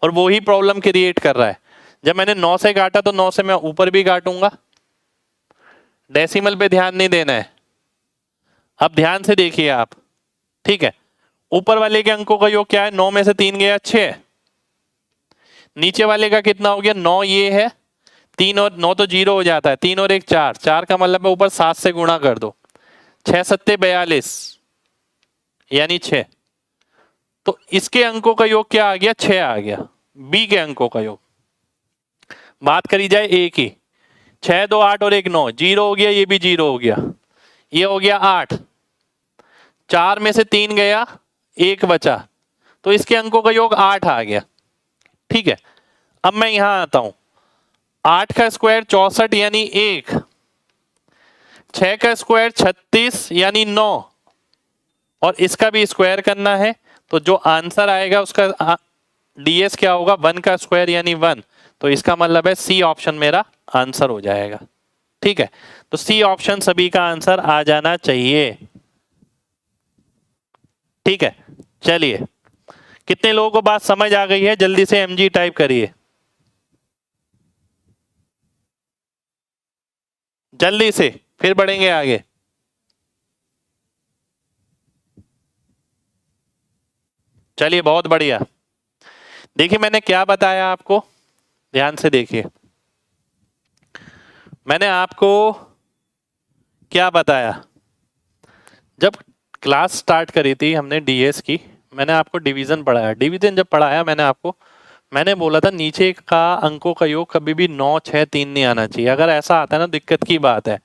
और वो ही प्रॉब्लम क्रिएट कर रहा है। जब मैंने 9 से काटा तो 9 से मैं ऊपर भी काटूंगा, डेसिमल पे ध्यान नहीं देना है। अब ध्यान से देखिए आप, ठीक है, ऊपर वाले के अंकों का योग क्या है, 9 में से 3 गया 6, नीचे वाले का कितना हो गया 9, ये है 3 और 9 तो 0 हो जाता है, 3 और 1 4, 4 का मतलब है ऊपर 7 से गुणा कर दो, 6 सत्ते 42 यानी 6। तो इसके अंकों का योग क्या आ गया, 6 आ गया। बी के अंकों का योग बात करी जाए ए की, 6 2 8 और 1 9, 0 हो गया, ये भी 0 हो गया, ये हो गया 8, 4 में से 3 गया, 1 बचा, तो इसके अंकों का योग 8 आ गया। ठीक है, अब मैं यहां आता हूं, 8 का स्क्वायर 64 यानी 1, 6 का स्क्वायर 36 यानी 9 और इसका भी स्क्वायर करना है, तो जो आंसर आएगा उसका डीएस क्या होगा, 1 का स्क्वायर यानी 1, तो इसका मतलब है सी ऑप्शन मेरा आंसर हो जाएगा। ठीक है, तो सी ऑप्शन सभी का आंसर आ जाना चाहिए। ठीक है, चलिए, कितने लोगों को बात समझ आ गई है, जल्दी से एमजी टाइप करिए, जल्दी से, फिर बढ़ेंगे आगे। चलिए, बहुत बढ़िया। देखिए मैंने क्या बताया आपको, ध्यान से देखिए, मैंने आपको क्या बताया, जब क्लास स्टार्ट करी थी हमने डीएस की, मैंने आपको डिवीजन पढ़ाया। डिवीजन जब पढ़ाया मैंने आपको, मैंने बोला था नीचे का अंकों का योग कभी भी 9 6 3 नहीं आना चाहिए। अगर ऐसा आता है ना, दिक्कत की बात है।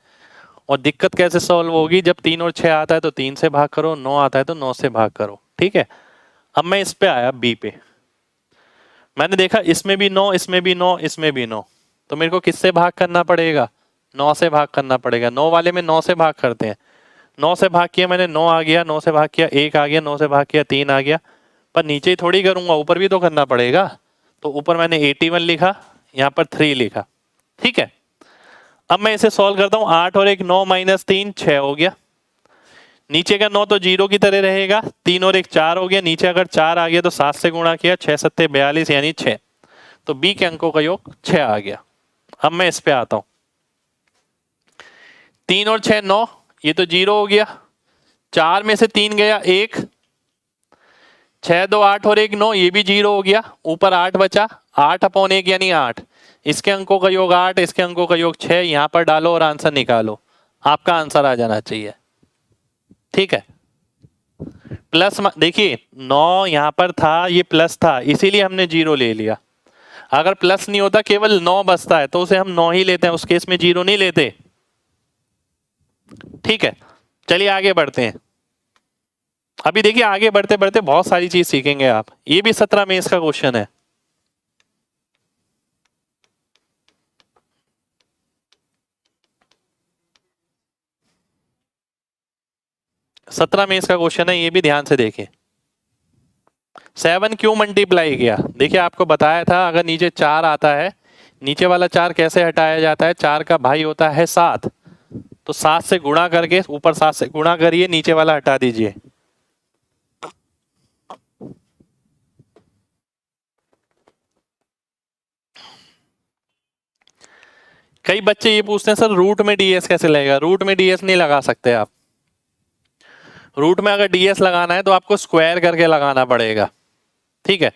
और दिक्कत कैसे सॉल्व होगी, जब 3 और 6 आता है तो 3 से भाग करो, 9 आता है तो 9 से भाग करो। ठीक है, अब मैं इस पे आया बी पे, मैंने देखा इसमें भी 9, इसमें भी 9, इसमें भी 9, तो मेरे को किससे भाग करना पड़ेगा, 9 से भाग करना पड़ेगा। 9 वाले में 9 से भाग करते हैं, 9 से भाग किया मैंने, 9 आ गया, 9 से भाग किया 1 आ गया, 9 से भाग किया 3 आ गया, पर नीचे ही थोड़ी करूंगा, ऊपर भी तो करना पड़ेगा। तो ऊपर मैंने 81 लिखा, यहाँ पर 3 लिखा। ठीक है, अब मैं इसे सॉल्व करता हूँ, 8 और 1 9 माइनस 3 6 हो गया, नीचे का 9 तो 0 की तरह रहेगा, 3 और 1 4 हो गया, नीचे अगर 4 आ गया तो 7 से गुणा किया, 6 सत्ते 42 यानी 6, तो बी के अंकों का योग 6 आ गया। अब मैं इस पे आता हूं, 3 और 6 9, ये तो 0 हो गया, 4 में से 3 गया 1, 6 2 8 और 1 9, ये भी 0 हो गया, ऊपर 8 बचा, 8 अपॉन 1 यानी 8, इसके अंकों का योग 8, इसके अंकों का योग 6, यहां पर डालो और आंसर निकालो, आपका आंसर आ जाना चाहिए। ठीक है, प्लस देखिए 9 यहां पर था, ये प्लस था इसीलिए हमने 0 ले लिया। अगर प्लस नहीं होता, केवल 9 बचता है तो उसे हम 9 ही लेते हैं, उस केस में 0 नहीं लेते। ठीक है, चलिए आगे बढ़ते हैं। अभी देखिए आगे बढ़ते बढ़ते बहुत सारी चीज सीखेंगे आप। ये भी 17 में इसका क्वेश्चन है। सत्रह में इसका क्वेश्चन है, ये भी ध्यान से देखिए। 7 क्यों मल्टीप्लाई किया, देखिए आपको बताया था अगर नीचे 4 आता है, नीचे वाला 4 कैसे हटाया जाता है, 4 का भाई होता है 7, तो 7 से गुणा करके ऊपर 7 से गुणा करिए, नीचे वाला हटा दीजिए। कई बच्चे ये पूछते हैं सर रूट में डीएस कैसे लगेगा, रूट में डीएस नहीं लगा सकते आप। रूट में अगर डीएस लगाना है तो आपको स्क्वायर करके लगाना पड़ेगा। ठीक है,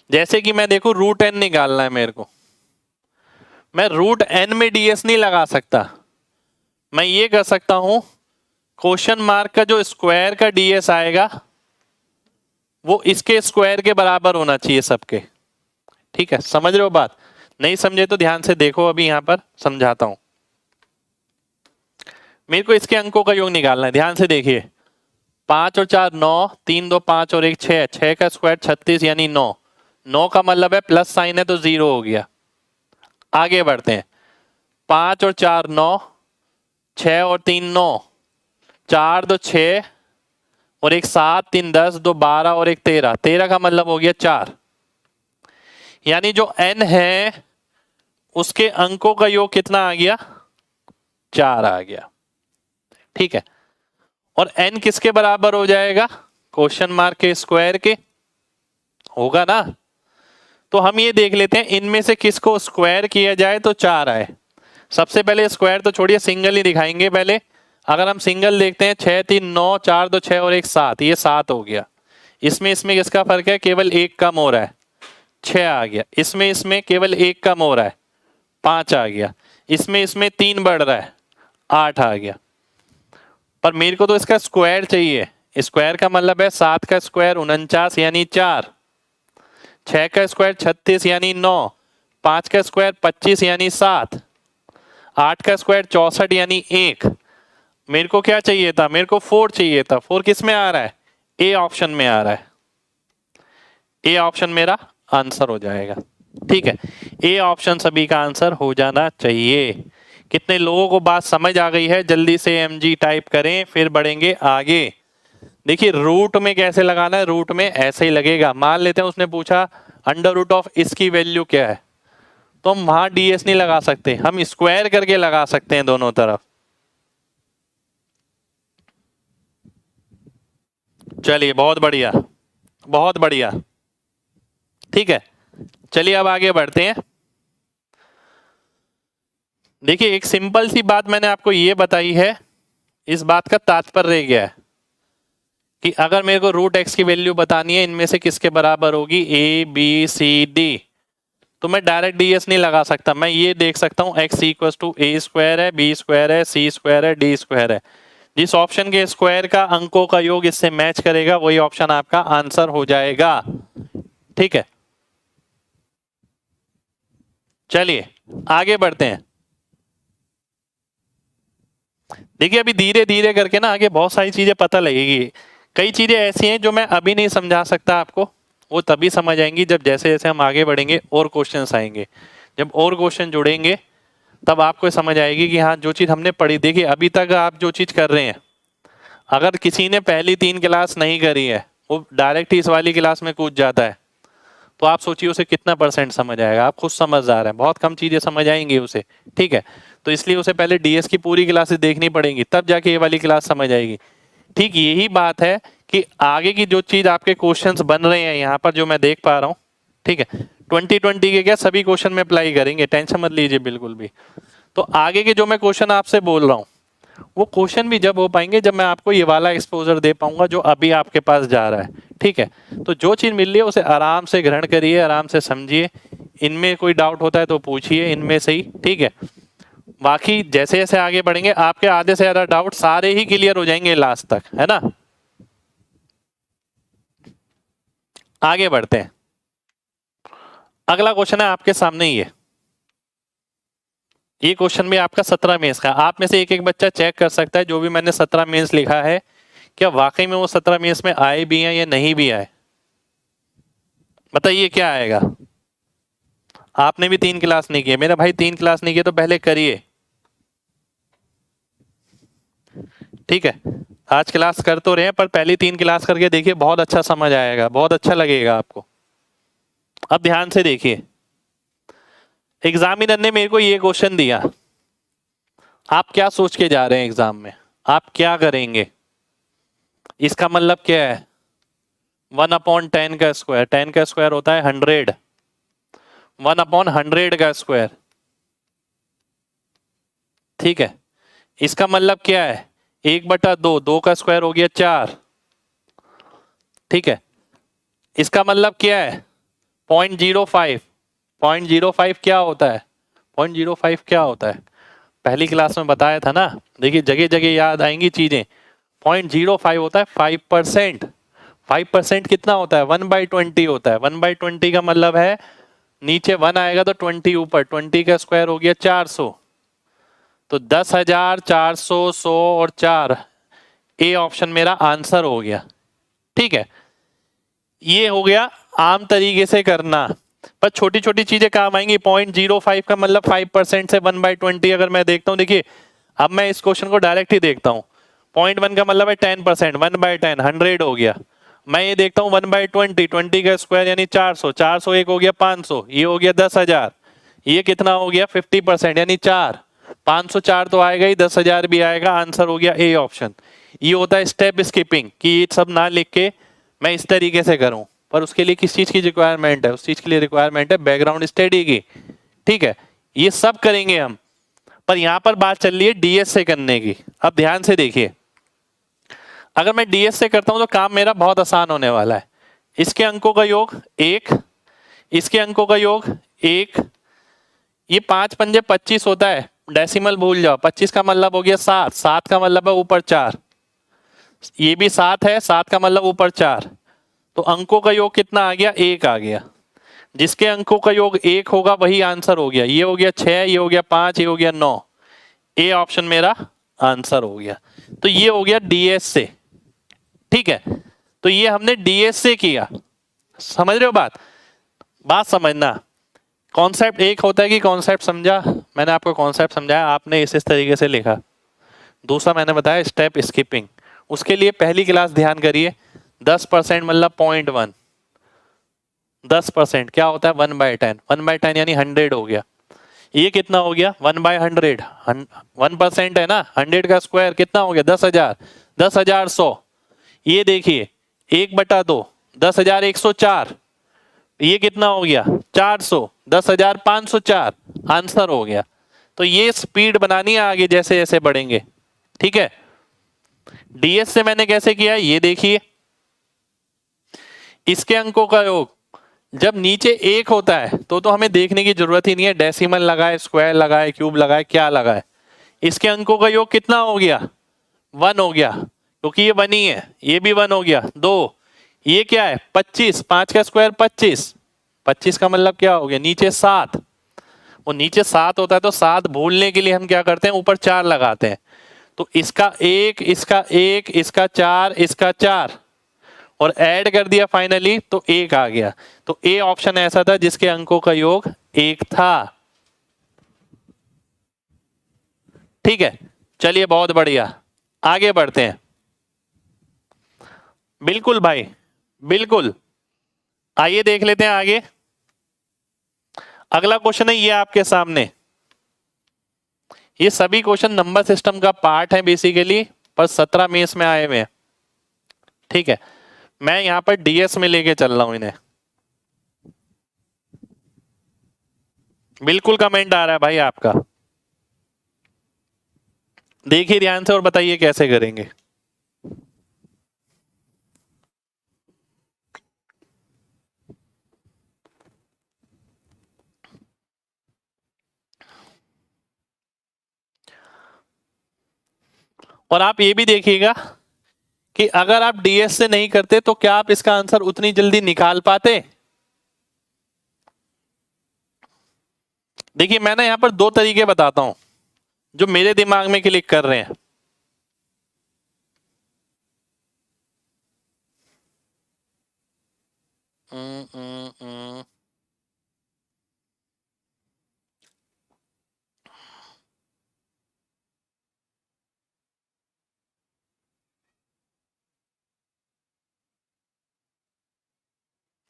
जैसे कि मैं देखूं रूट एन निकालना है मेरे को, मैं रूट एन में डीएस नहीं लगा सकता, मैं ये कर सकता हूं, क्वेश्चन मार्क का जो स्क्वायर का डीएस आएगा वो इसके स्क्वायर के बराबर होना चाहिए सबके। ठीक है, समझ रहे हो बात? नहीं समझे तो ध्यान से देखो, अभी यहां पर समझाता हूं। मेरे को इसके अंकों का योग निकालना है, ध्यान से देखिए। 5 और 4 9, 3 2 5 और 1 6, 6 का स्क्वायर 36 यानी 9। 9 का मतलब है प्लस साइन है तो 0 हो गया। आगे बढ़ते हैं। 5 और 4 9, 6 और 3 9, 4 2 6 और 1 7, 3 10, 2 12 और 1 13। 13 का मतलब हो गया 4। यानी जो n है उसके अंकों का योग कितना आ गया? 4 आ गया। ठीक है, और n किसके बराबर हो जाएगा? क्वेश्चन मार्क के स्क्वायर के, होगा ना? तो हम ये देख लेते हैं इनमें से किसको स्क्वायर किया जाए तो 4 आए। सबसे पहले स्क्वायर तो छोड़िए, सिंगल ही दिखाएंगे पहले। अगर हम सिंगल देखते हैं 6 3 9, 4 2 6 और 1 7, ये 7 हो गया। इसमें किसका फर्क है? केवल 1 कम हो रहा है, 6 आ गया। इसमें केवल 1 कम हो रहा है, 5 आ गया। इसमें 3 बढ़ रहा है, 8 आ गया। पर मेरे को तो इसका स्क्वायर चाहिए। स्क्वायर का मतलब है 7 का स्क्वायर 49 यानी 4, 6 का स्क्वायर 36 यानी 9, 5 का स्क्वायर 25 यानी 7, 8 का स्क्वायर 64 यानी 1। मेरे को क्या चाहिए था? मेरे को 4 चाहिए था। 4 किस में आ रहा है? ए ऑप्शन में आ रहा है। ए ऑप्शन मेरा आंसर हो जाएगा। ठीक है, ए ऑप्शन सभी का आंसर हो जाना चाहिए। कितने लोगों को बात समझ आ गई है? जल्दी से mg टाइप करें, फिर बढ़ेंगे आगे। देखिए रूट में कैसे लगाना है, रूट में ऐसे ही लगेगा। मान लेते हैं उसने पूछा अंडर रूट ऑफ इसकी वैल्यू क्या है, तो हम वहां ds नहीं लगा सकते, हम स्क्वायर करके लगा सकते हैं दोनों तरफ। चलिए बहुत बढ़िया, बहुत बढ़िया। ठीक है, चलिए अब आगे बढ़ते हैं। देखिए एक सिंपल सी बात मैंने आपको ये बताई है, इस बात का तात्पर्य क्या है कि अगर मेरे को रूट एक्स की वैल्यू बतानी है इनमें से किसके बराबर होगी, ए बी सी डी, तो मैं डायरेक्ट ds नहीं लगा सकता। मैं ये देख सकता हूं x equal to A square है, बी स्क्वायर है, सी स्क्वायर है, डी स्क्वायर है। जिस ऑप्शन के स्क्वायर का अंकों का योग इससे मैच करेगा वही ऑप्शन आपका आंसर हो जाएगा। ठीक है, चलिए आगे बढ़ते हैं। देखिए अभी धीरे धीरे करके ना आगे बहुत सारी चीजें पता लगेगी। कई चीजें ऐसी हैं जो मैं अभी नहीं समझा सकता आपको, वो तभी समझ आएंगी जब जैसे जैसे हम आगे बढ़ेंगे और क्वेश्चंस आएंगे। जब और क्वेश्चन जुड़ेंगे तब आपको समझ आएगी कि हाँ जो चीज हमने पढ़ी। देखिए अभी तक आप जो चीज कर रहे हैं, अगर किसी ने पहली 3 क्लास नहीं करी है, वो डायरेक्ट ही इस वाली क्लास में कूद जाता है, तो आप सोचिए उसे कितना % समझ आएगा। आप खुद समझदार हैं, बहुत कम चीजें समझ आएंगी उसे। ठीक है, तो इसलिए उसे पहले ds की पूरी क्लासेस देखनी पड़ेंगी, तब जाके ये वाली क्लास समझ आएगी। ठीक यही बात है कि आगे की जो चीज आपके क्वेश्चंस बन रहे हैं यहाँ पर जो मैं देख पा रहा हूँ, ठीक है 2020 के क्या सभी क्वेश्चन में अप्लाई करेंगे, टेंशन मत लीजिए बिल्कुल भी। तो आगे के जो मैं क्वेश्चन आपसे बोल रहा हूँ वो क्वेश्चन भी जब हो पाएंगे जब मैं आपको ये वाला एक्सपोजर दे पाऊंगा जो अभी आपके पास जा रहा है। ठीक है, तो जो चीज मिल रही है उसे आराम से ग्रहण करिए, आराम से समझिए। इनमें कोई डाउट होता है तो पूछिए इनमें से ही। ठीक है, बाकी जैसे जैसे आगे बढ़ेंगे आपके आधे से ज्यादा डाउट सारे ही क्लियर हो जाएंगे लास्ट तक, है ना। आगे बढ़ते हैं। अगला क्वेश्चन है आपके सामने ये क्वेश्चन भी आपका 17 मेंस का। आप में से एक एक बच्चा चेक कर सकता है जो भी मैंने 17 मेंस लिखा है क्या वाकई में वो 17 मेंस में आए भी हैं या नहीं भी आए। बताइए क्या आएगा। आपने भी 3 क्लास नहीं किए मेरा भाई, 3 क्लास नहीं किए तो पहले करिए। ठीक है, आज क्लास कर तो रहे हैं पर पहली 3 क्लास करके देखिए, बहुत अच्छा समझ आएगा, बहुत अच्छा लगेगा आपको। अब ध्यान से देखिए, एग्जामिनर ने मेरे को ये क्वेश्चन दिया, आप क्या सोच के जा रहे हैं एग्जाम में, आप क्या करेंगे। इसका मतलब क्या है, 1/10 का स्क्वायर, 10 का स्क्वायर होता है 100, 1/100 का स्क्वायर। ठीक है, इसका मतलब क्या है 1/2, 2 का स्क्वायर हो गया 4। ठीक है, इसका मतलब क्या है 0.05, 0.05 क्या होता है, 0.05 क्या होता है पहली क्लास में बताया था ना, देखिए जगह जगह याद आएंगी चीजें। 0.05 होता है 5%। 5% कितना होता है? 1/20 होता है। 1/20 का मतलब है नीचे 1 आएगा तो 20 ऊपर, 20 का स्क्वायर हो गया 400। तो 10,000, 400, 100 और 4, ए ऑप्शन मेरा आंसर हो गया। ठीक है, ये हो गया आम तरीके से करना, पर छोटी छोटी चीजें काम आएंगी। 0.05 का मतलब 5% से 1/20 अगर मैं देखता हूं, देखिए अब मैं इस क्वेश्चन को डायरेक्ट ही देखता हूं। 0.1 का मतलब है 10%, 1/10 100 हो गया। मैं ये देखता हूँ 1/20, 20 का स्क्वायर यानी 400, 400 एक हो गया 500, ये हो गया 10,000, ये कितना हो गया 50% यानी 4, 504 तो आएगा ही, 10,000 भी आएगा, आंसर हो गया ए ऑप्शन। ये होता है स्टेप स्किपिंग, कि ये सब ना लिख के मैं इस तरीके से करूं, पर उसके लिए किस चीज की रिक्वायरमेंट है? उस चीज के लिए रिक्वायरमेंट है बैकग्राउंड स्टडी की। ठीक है, ये सब करेंगे हम, पर यहां पर बात चल रही है डीएस से करने की। अब ध्यान से देखिए, अगर मैं डीएस से करता हूं तो काम मेरा बहुत आसान होने वाला है। इसके अंकों का योग 1, इसके अंकों का योग 1, ये 5 पंजे 25 होता है, डेसिमल भूल जाओ। 25 का मतलब हो गया 7, 7 का मतलब है ऊपर 4, ये भी 7 है, 7 का मतलब ऊपर 4, तो अंकों का योग कितना आ गया? 1 आ गया। जिसके अंकों का योग 1 होगा वही आंसर हो गया। ये हो गया 6, ये हो गया 5, ये हो गया 9, ए ऑप्शन मेरा आंसर हो गया। तो ये हो गया डीएस से। ठीक है, तो ये हमने डीएस से किया। समझ रहे हो बात? बात समझना, कॉन्सेप्ट एक होता है कि कॉन्सेप्ट समझा, मैंने आपको कॉन्सेप्ट समझाया, आपने इस तरीके से लिखा। दूसरा मैंने बताया स्टेप स्किपिंग, उसके लिए पहली क्लास ध्यान करिए। 10% मतलब 0.1, 10% क्या होता है? 1/10, 1/10 यानी 100 हो गया। ये कितना हो गया? 1/100, 1% है ना, 100 का स्क्वायर कितना हो गया? 10,000, 10,000 100, ये देखिए 1/2, 10,104, ये कितना हो गया? 400, 10,504, आंसर हो गया। तो ये स्पीड बनानी है आगे जैसे जैसे बढ़ेंगे। ठीक है, डीएस से मैंने कैसे किया ये देखिए। इसके अंकों का योग जब नीचे 1 होता है तो हमें देखने की जरूरत ही नहीं है, डेसिमल लगाए, स्क्वायर लगाए, क्यूब लगाए, क्या लगाए। इसके अंकों का योग कितना हो गया? 1 हो गया, क्योंकि ये 1 ही है, ये भी 1 हो गया। 2, ये क्या है? 25, 5 का स्क्वायर 25, 25 का मतलब क्या हो गया? नीचे 7, वो नीचे 7 होता है तो 7 भूलने के लिए हम क्या करते हैं? ऊपर 4 लगाते हैं। तो इसका 1, इसका 1, इसका 4, इसका 4 और ऐड कर दिया फाइनली तो 1 आ गया। तो ए ऑप्शन ऐसा था जिसके अंकों का योग 1 था। ठीक है, चलिए बहुत बढ़िया, आगे बढ़ते हैं। बिल्कुल भाई, बिल्कुल, आइए देख लेते हैं आगे। अगला क्वेश्चन है ये आपके सामने। ये सभी क्वेश्चन नंबर सिस्टम का पार्ट है बेसिकली, पर 17 मेंस में आए हुए हैं। ठीक है, मैं यहां पर डीएस में लेके चल रहा हूं इन्हें। बिल्कुल कमेंट आ रहा है भाई आपका, देखिए ध्यान से और बताइए कैसे करेंगे। और आप ये भी देखिएगा कि अगर आप डीएस से नहीं करते तो क्या आप इसका आंसर उतनी जल्दी निकाल पाते? देखिए मैं ना यहां पर 2 तरीके बताता हूं जो मेरे दिमाग में क्लिक कर रहे हैं। हम्म, हम्म, हम्म।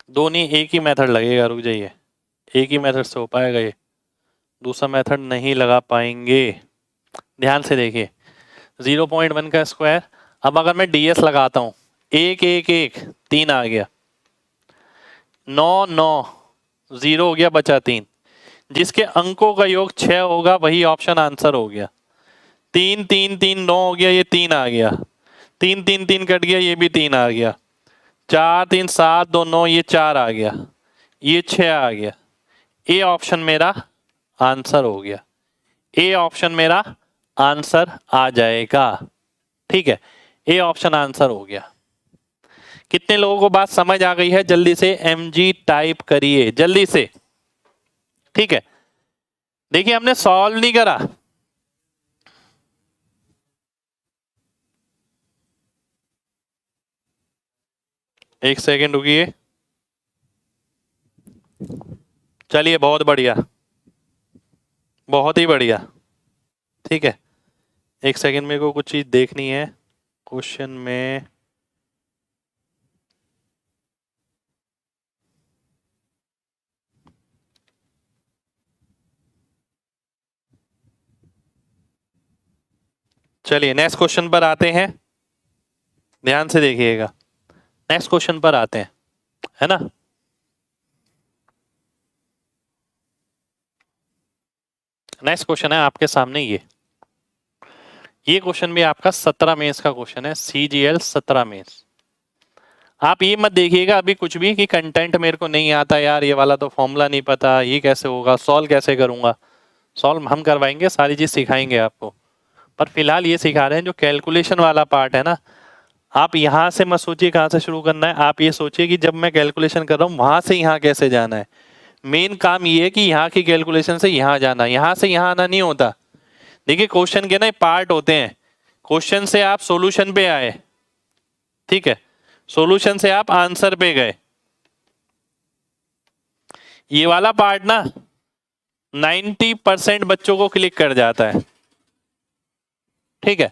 दो नहीं, एक ही मेथड लगेगा, रुक जाइए, एक ही मेथड से हो पाएगा ये, दूसरा मेथड नहीं लगा पाएंगे। ध्यान से देखिए, 0.1 का स्क्वायर, अब अगर मैं डीएस लगाता हूं, 1 1 1 3 आ गया, 9 9 0 हो गया, बचा 3, जिसके अंकों का योग 6 होगा वही ऑप्शन आंसर हो गया। 3 3 3 9 हो गया, ये 3 आ गया, 3 3 3 कट गया, ये भी 3 आ गया, 4 3 7 2 9, ये 4 आ गया, ये 6 आ गया, ए ऑप्शन मेरा आंसर हो गया। ए ऑप्शन मेरा आंसर आ जाएगा। ठीक है, ए ऑप्शन आंसर हो गया। कितने लोगों को बात समझ आ गई है? जल्दी से mg टाइप करिए जल्दी से। ठीक है, देखिए हमने सॉल्व नहीं करा, एक सेकेंड रुकिए। चलिए बहुत बढ़िया, बहुत ही बढ़िया। ठीक है, एक सेकेंड, मेरे को कुछ चीज देखनी है क्वेश्चन में। चलिए नेक्स्ट क्वेश्चन पर आते हैं, ध्यान से देखिएगा। नेक्स्ट क्वेश्चन पर आते हैं, है ना। नेक्स्ट क्वेश्चन है आपके सामने ये क्वेश्चन भी आपका 17 मेंस का क्वेश्चन है, CGL 17 मेंस। आप ये मत देखिएगा अभी कुछ भी कि कंटेंट मेरे को नहीं आता यार, ये वाला तो फॉर्मूला नहीं पता, ये कैसे होगा, सॉल्व कैसे करूंगा। सॉल्व हम करवाएंगे, सारी चीज सिखाएंगे आपको, पर फिलहाल ये सिखा रहे हैं जो कैलकुलेशन वाला पार्ट है ना। आप यहाँ से मत सोचिए कहाँ से शुरू करना है, आप ये सोचिए कि जब मैं कैलकुलेशन कर रहा हूँ वहां से यहाँ कैसे जाना है। मेन काम ये है कि यहाँ की कैलकुलेशन से यहाँ जाना, यहाँ से यहाँ आना नहीं होता। देखिए क्वेश्चन के ना पार्ट होते हैं, क्वेश्चन से आप सॉल्यूशन पे आए, ठीक है, सॉल्यूशन से आप आंसर पे गए। ये वाला पार्ट ना 90% बच्चों को क्लिक कर जाता है। ठीक है,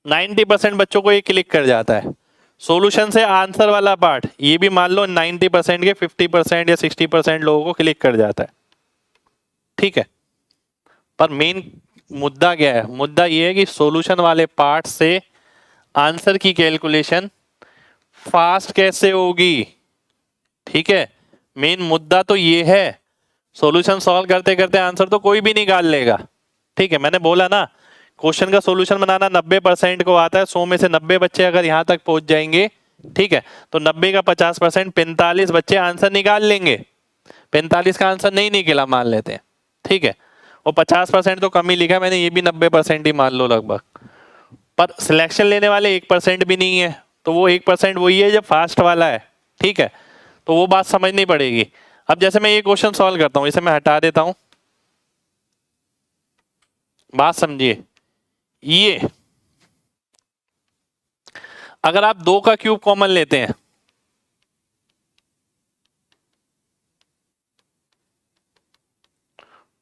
90% बच्चों को ये क्लिक कर जाता है। सॉल्यूशन से आंसर वाला पार्ट ये भी मान लो 90% के 50% या 60% लोगों को क्लिक कर जाता है। ठीक है, पर मेन मुद्दा क्या है? मुद्दा ये है कि सॉल्यूशन वाले पार्ट से आंसर की कैलकुलेशन फास्ट कैसे होगी। ठीक है, मेन मुद्दा तो ये है। सॉल्यूशन सॉल्व करते करते आंसर तो कोई भी निकाल लेगा। ठीक है, मैंने बोला ना क्वेश्चन का सॉल्यूशन बनाना 90% को आता है। 100 में से 90 बच्चे अगर यहां तक पहुंच जाएंगे, ठीक है, तो 90 का 50% 45 बच्चे आंसर निकाल लेंगे। 45 का आंसर नहीं निकला मान लेते हैं, ठीक है, और 50% तो कम ही लिखा, मैंने ये भी 90% ही मान लो लगभग। पर सिलेक्शन लेने वाले 1% भी नहीं है, तो वो 1% वही है जब फास्ट वाला है। ठीक है, तो वो बात समझनी पड़ेगी। अब जैसे मैं ये क्वेश्चन सॉल्व करता हूं, इसे मैं हटा देता हूं, बात समझिए। ये अगर आप 2 का क्यूब कॉमन लेते हैं,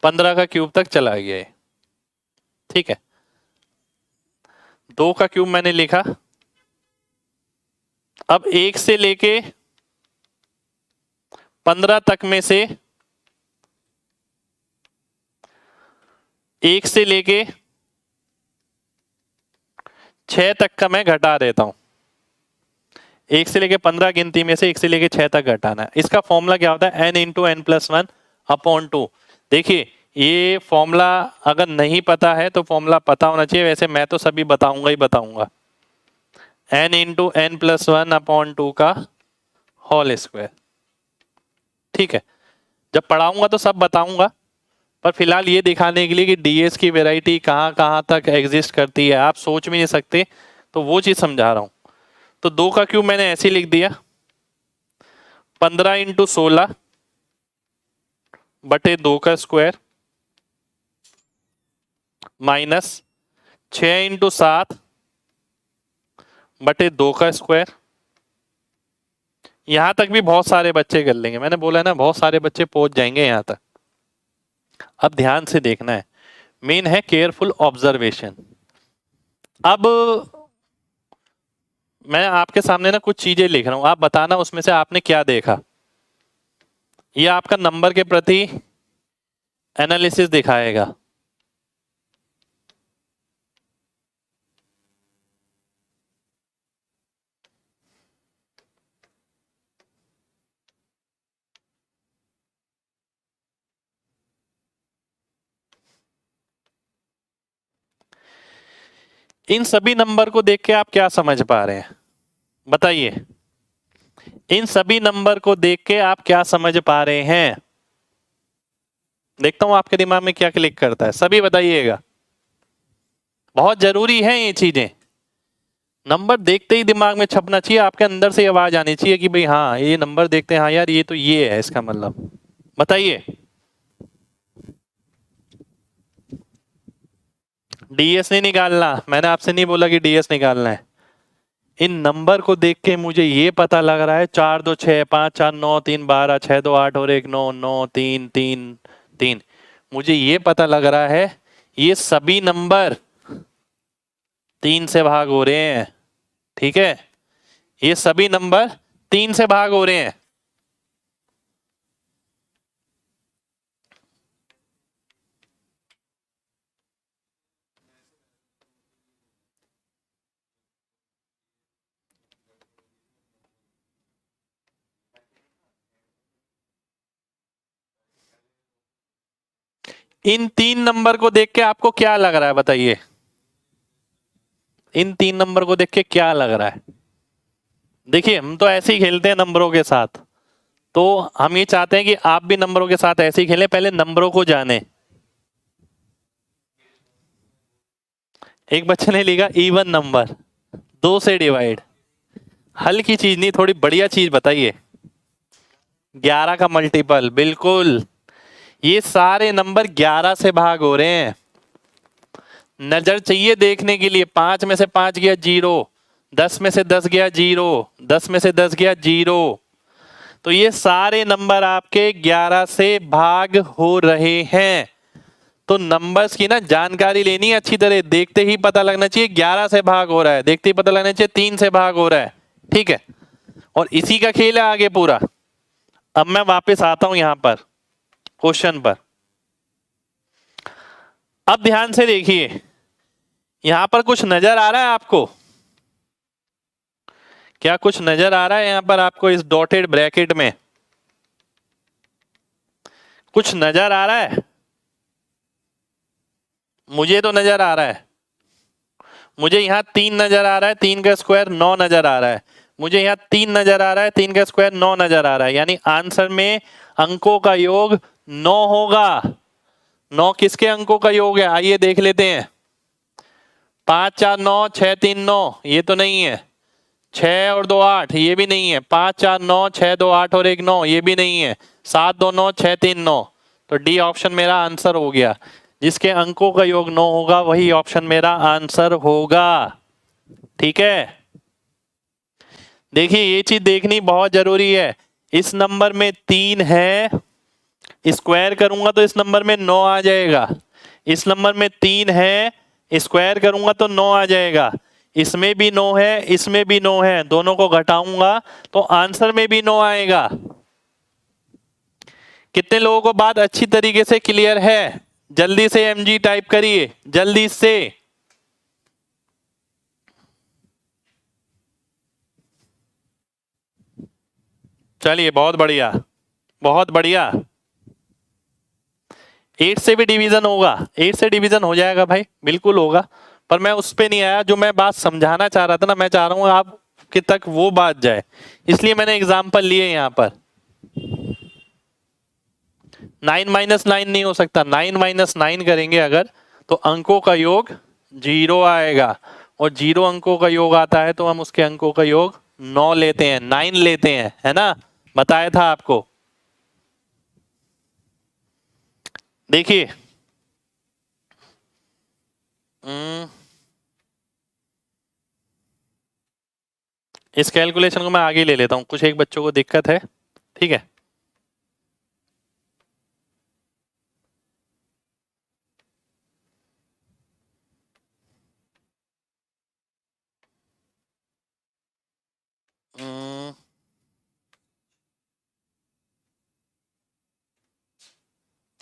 पंद्रह का क्यूब तक चला गया है। ठीक है, 2 का क्यूब मैंने लिखा। अब 1 से लेके 15 तक में से 1 से लेके 6 तक का मैं घटा देता हूं। 1 से लेके 15 गिनती में से 1 से लेके 6 तक घटाना है। इसका फॉर्मूला क्या होता है? n into N plus 1 upon 2। देखिए ये फॉर्मूला अगर नहीं पता है तो फॉर्मूला पता होना चाहिए, वैसे मैं तो सभी बताऊंगा ही बताऊंगा। n into N plus 1 upon 2 का होल स्क्वायर। ठीक है, जब पढ़ाऊंगा तो सब बताऊंगा, पर फिलहाल ये दिखाने के लिए कि डीएस की वैरायटी कहाँ कहाँ तक एग्जिस्ट करती है आप सोच भी नहीं सकते, तो वो चीज समझा रहा हूं। तो 2 का क्यूब मैंने ऐसे लिख दिया, 15 इंटू 16 बटे 2 का स्क्वायर माइनस 6 इंटू 7 बटे 2 का स्क्वायर। यहां तक भी बहुत सारे बच्चे कर लेंगे, मैंने बोला ना बहुत सारे बच्चे पहुंच जाएंगे यहां तक। अब ध्यान से देखना है, मेन है केयरफुल ऑब्जर्वेशन। अब मैं आपके सामने ना कुछ चीजें लिख रहा हूं, आप बताना उसमें से आपने क्या देखा। ये आपका नंबर के प्रति एनालिसिस दिखाएगा। इन सभी नंबर को देख के आप क्या समझ पा रहे हैं बताइए? इन सभी नंबर को देख के आप क्या समझ पा रहे हैं? देखता हूं आपके दिमाग में क्या क्लिक करता है, सभी बताइएगा। बहुत जरूरी है ये चीजें, नंबर देखते ही दिमाग में छपना चाहिए, आपके अंदर से आवाज आनी चाहिए कि भाई हाँ ये नंबर देखते हैं, हाँ यार ये तो ये है इसका मतलब। बताइए। डीएस नहीं निकालना, मैंने आपसे नहीं बोला कि डीएस निकालना है। इन नंबर को देख के मुझे ये पता लग रहा है 4 2 6 5 4 9 3 12 6 2 8 और 1 9 9 3 3 3। मुझे ये पता लग रहा है ये सभी नंबर 3 से भाग हो रहे हैं। ठीक है, ये सभी नंबर 3 से भाग हो रहे हैं। इन 3 नंबर को देख के आपको क्या लग रहा है बताइए, इन 3 नंबर को देख के क्या लग रहा है? देखिए हम तो ऐसे ही खेलते हैं नंबरों के साथ, तो हम ये चाहते हैं कि आप भी नंबरों के साथ ऐसे ही खेलें, पहले नंबरों को जाने। एक बच्चे ने लिखा इवन नंबर 2 से डिवाइड, हल्की चीज नहीं, थोड़ी बढ़िया चीज बताइए। 11 का मल्टीपल, बिल्कुल। ये सारे नंबर 11 से भाग हो रहे हैं। नजर चाहिए देखने के लिए, 5 में से 5 गया 0, 10 में से 10 गया 0, 10 में से 10 गया 0। तो ये सारे नंबर आपके 11 से भाग हो रहे हैं। तो नंबर्स की ना जानकारी लेनी है अच्छी तरह, देखते ही पता लगना चाहिए 11 से भाग हो रहा है, देखते ही पता लगना चाहिए 3 से भाग हो रहा है। ठीक है, और इसी का खेल है आगे पूरा। अब मैं वापस आता हूं यहां पर क्वेश्चन पर। अब ध्यान से देखिए, यहां पर कुछ नजर आ रहा है आपको? क्या कुछ नजर आ रहा है यहां पर आपको इस डॉटेड ब्रैकेट में? कुछ नजर आ रहा है? मुझे तो नजर आ रहा है। मुझे यहाँ 3 नजर आ रहा है, 3 का स्क्वायर 9 नजर आ रहा है। मुझे यहाँ 3 नजर आ रहा है, 3 का स्क्वायर 9 नजर आ रहा है। यानी आंसर में अंकों का योग 9 होगा। 9 किसके अंकों का योग है आइए देख लेते हैं। 5 4 9 6 3 9 ये तो नहीं है। 6 और 2 8 ये भी नहीं है। 5 4 9 6 2 8 और 1 9 ये भी नहीं है। 7 2 9 6 3 9। तो डी ऑप्शन मेरा आंसर हो गया। जिसके अंकों का योग 9 होगा वही ऑप्शन मेरा आंसर होगा। ठीक है, देखिए ये चीज देखनी बहुत जरूरी है। इस नंबर में 3 है, स्क्वायर करूंगा तो इस नंबर में 9 आ जाएगा। इस नंबर में 3 है, स्क्वायर करूंगा तो 9 आ जाएगा। इसमें भी 9 है, इसमें भी 9 है, दोनों को घटाऊंगा तो आंसर में भी 9 आएगा। कितने लोगों को बात अच्छी तरीके से क्लियर है? जल्दी से एमजी टाइप करिए, जल्दी से। चलिए बहुत बढ़िया, बहुत बढ़िया। 8 से भी डिवीजन होगा, 8 से डिवीजन हो जाएगा भाई, बिल्कुल होगा। पर मैं उस पे नहीं आया, जो मैं बात समझाना चाह रहा था ना, मैं चाह रहा हूं आप कि तक वो बात जाए, इसलिए मैंने एग्जाम्पल लिए यहां पर। 9 माइनस 9 नहीं हो सकता, 9 माइनस 9 करेंगे अगर तो अंकों का योग 0 आएगा, और 0 अंकों का योग आता है तो हम उसके अंकों का योग 9 लेते हैं, 9 लेते हैं, है ना? बताया था आपको। देखिए इस कैलकुलेशन को मैं आगे ले लेता हूं, कुछ एक बच्चों को दिक्कत है। ठीक है,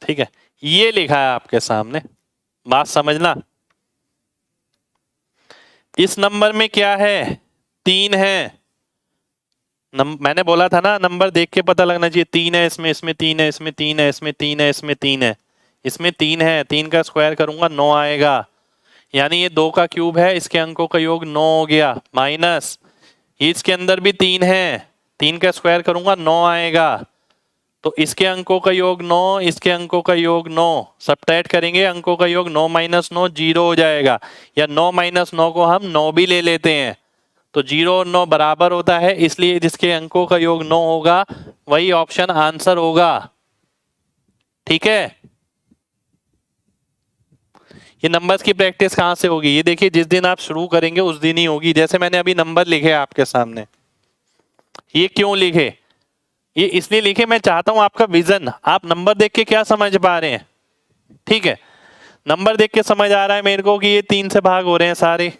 ठीक है, ये लिखा है आपके सामने, बात समझना। इस नंबर में क्या है? 3 है। मैंने बोला था ना नंबर देख के पता लगना चाहिए। 3 है इसमें, इसमें 3 है, इसमें 3 है, इसमें 3 है, इसमें 3 है, इसमें 3 है। 3 का स्क्वायर करूंगा 9 आएगा। यानी ये 2 का क्यूब है, इसके अंकों का योग 9 हो गया। माइनस इसके अंदर भी 3 है, 3 का स्क्वायर करूंगा 9 आएगा। तो इसके अंकों का योग 9, इसके अंकों का योग 9, सब्ट्रैक्ट करेंगे, अंकों का योग 9 माइनस 9 जीरो हो जाएगा, या 9 माइनस 9 को हम 9 भी ले लेते हैं, तो 0 और 9 बराबर होता है, इसलिए जिसके अंकों का योग 9 होगा वही ऑप्शन आंसर होगा। ठीक है, ये नंबर्स की प्रैक्टिस कहां से होगी? ये देखिए, जिस दिन आप शुरू करेंगे उस दिन ही होगी। जैसे मैंने अभी नंबर लिखे आपके सामने, ये क्यों लिखे? ये इसलिए लिखे, मैं चाहता हूं आपका विजन, आप नंबर देख के क्या समझ पा रहे हैं। ठीक है, नंबर देख के समझ आ रहा है मेरे को कि ये 3 से भाग हो रहे हैं सारे।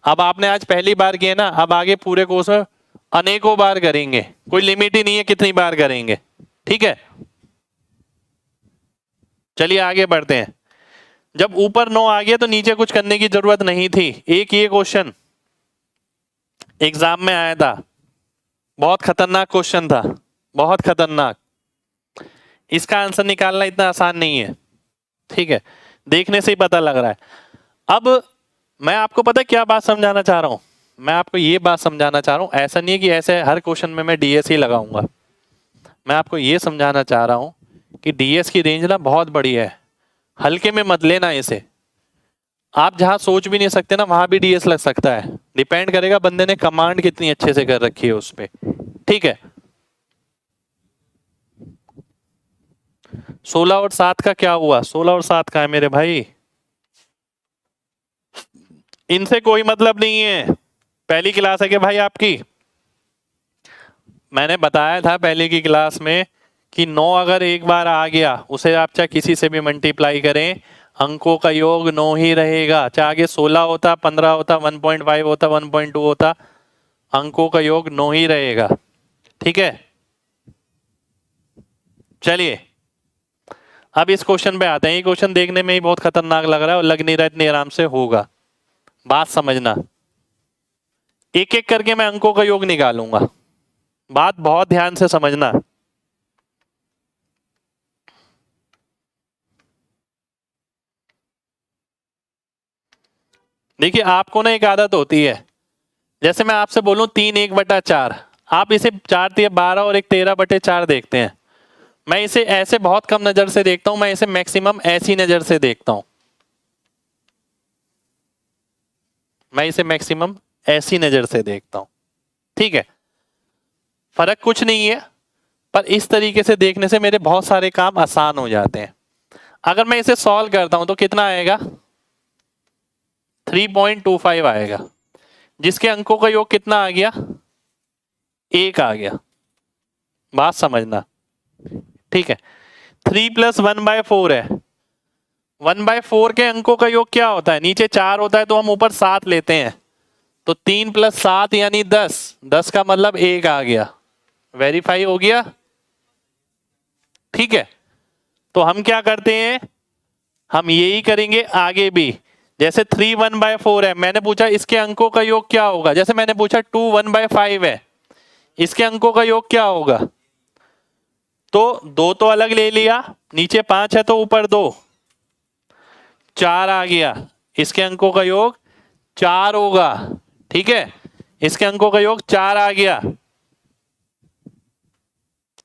अब आपने आज पहली बार किए ना, अब आगे पूरे कोर्स में अनेकों बार करेंगे, कोई लिमिट ही नहीं है कितनी बार करेंगे। ठीक है, चलिए आगे बढ़ते हैं। जब ऊपर 9 आ गया तो नीचे कुछ करने की जरूरत नहीं थी। एक ये क्वेश्चन एग्जाम में आया था, बहुत खतरनाक क्वेश्चन था, बहुत खतरनाक। इसका आंसर निकालना इतना आसान नहीं है। ठीक है, देखने से ही पता लग रहा है। अब मैं आपको पता है क्या बात समझाना चाह रहा हूं? मैं आपको ये बात समझाना चाह रहा हूं, ऐसा नहीं है कि ऐसे हर क्वेश्चन में मैं डीएस ही लगाऊंगा। मैं आपको ये समझाना चाह रहा हूं कि डीएस की रेंज ना बहुत बड़ी है, हल्के में मत लेना इसे। आप जहां सोच भी नहीं सकते ना, वहां भी डीएस लग सकता है, डिपेंड करेगा बंदे ने कमांड कितनी अच्छे से कर रखी है उस पर। ठीक है, 16 और 7 का क्या हुआ? 16 और 7 का है मेरे भाई, इनसे कोई मतलब नहीं है। पहली क्लास है कि भाई आपकी, मैंने बताया था पहले की क्लास में कि 9 अगर एक बार आ गया, उसे आप चाहे किसी से भी मल्टीप्लाई करें, अंकों का योग 9 ही रहेगा। चाहे आगे 16 होता, 15 होता, 1.5 होता, 1.2 होता, अंकों का योग 9 ही रहेगा। ठीक है, चलिए अब इस क्वेश्चन पे आते हैं। ये क्वेश्चन देखने में ही बहुत खतरनाक लग रहा है और लग नहीं रहा इतनी आराम से होगा। बात समझना, एक एक करके मैं अंकों का योग निकालूंगा, बात बहुत ध्यान से समझना। देखिए, आपको ना एक आदत होती है, जैसे मैं आपसे बोलूं 3 1/4, आप इसे 4 3 12 और 1 13/4 देखते हैं। मैं इसे ऐसे बहुत कम नजर से देखता हूं, मैं इसे मैक्सिमम ऐसी नजर से देखता हूं। मैं इसे मैक्सिमम ऐसी नजर से देखता हूं। ठीक है, फर्क कुछ नहीं है, पर इस तरीके से देखने से मेरे बहुत सारे काम आसान हो जाते हैं। अगर मैं इसे सॉल्व करता हूं तो कितना आएगा? 3.25 आएगा, जिसके अंकों का योग कितना आ गया? 1 आ गया। बात समझना, ठीक है। 3 + 1/4 है, 1/4 के अंकों का योग क्या होता है? नीचे 4 होता है तो हम ऊपर 7 लेते हैं, तो 3 + 7 यानी 10, 10 का मतलब 1 आ गया। वेरीफाई हो गया? ठीक है, तो हम क्या करते हैं, हम यही करेंगे आगे भी। जैसे 3 1/4 है, मैंने पूछा इसके अंकों का योग क्या होगा। जैसे मैंने पूछा 2 1/5 है, इसके अंकों का योग क्या होगा? तो 2 तो अलग ले लिया, नीचे 5 है तो ऊपर 2, 4 आ गया, इसके अंकों का योग 4 होगा। ठीक है, इसके अंकों का योग 4 आ गया।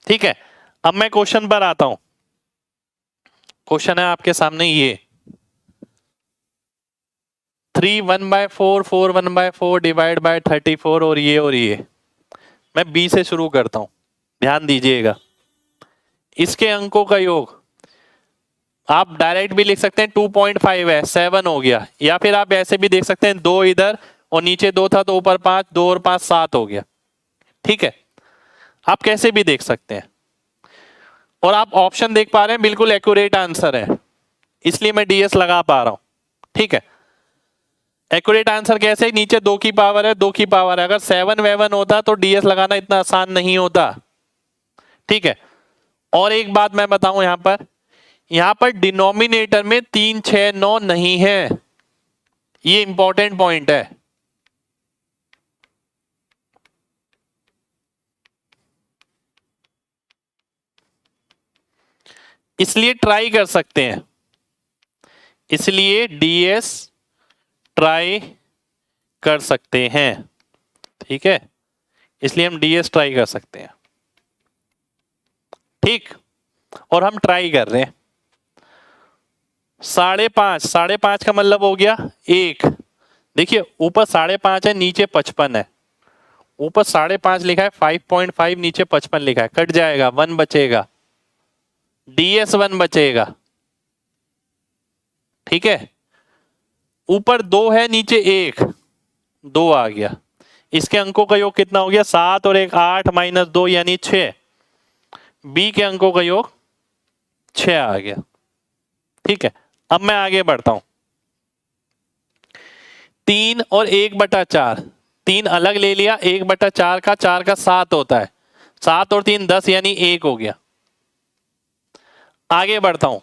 ठीक है, अब मैं क्वेश्चन पर आता हूं। क्वेश्चन है आपके सामने ये, 3 1/4 4 1/4 डिवाइड बाय 34 और ये मैं बी से शुरू करता हूं, ध्यान दीजिएगा। इसके अंकों का योग आप डायरेक्ट भी लिख सकते हैं, 2.5 है 7 हो गया, या फिर आप ऐसे भी देख सकते हैं 2 इधर और नीचे 2 था तो ऊपर 5, 2 और 5 7 हो गया। ठीक है, आप कैसे भी देख सकते हैं, और आप ऑप्शन देख पा रहे हैं, बिल्कुल एक्यूरेट आंसर है, इसलिए मैं डीएस लगा पा रहा हूं। ठीक है, एक्यूरेट आंसर कैसे? नीचे 2 की पावर है, 2 की पावर है, अगर 7 वेवन होता तो डीएस लगाना इतना आसान नहीं होता। ठीक है, और एक बात मैं बताऊं, यहां पर डिनोमिनेटर में 3 6 9 नहीं है, ये इंपॉर्टेंट पॉइंट है। इसलिए ट्राई कर सकते हैं, इसलिए डीएस ट्राई कर सकते हैं। ठीक है, इसलिए हम डीएस ट्राई कर सकते हैं। ठीक, और हम ट्राई कर रहे हैं। 5.5, 5.5 का मतलब हो गया 1। देखिए ऊपर 5.5 है, नीचे 55 है। ऊपर 5.5 लिखा है, 5.5, नीचे 55 लिखा है, कट जाएगा, 1 बचेगा, DS1 बचेगा। ठीक है, ऊपर 2 है, नीचे 1, 2 आ गया। इसके अंकों का योग कितना हो गया? 7 और 1 8 माइनस 2 यानी 6। बी के अंकों का योग 6 आ गया। ठीक है, अब मैं आगे बढ़ता हूं। 3 और 1/4, 3 अलग ले लिया, 1/4 का 4 का 7 होता है, 7 और 3 10 यानी 1 हो गया। आगे बढ़ता हूं,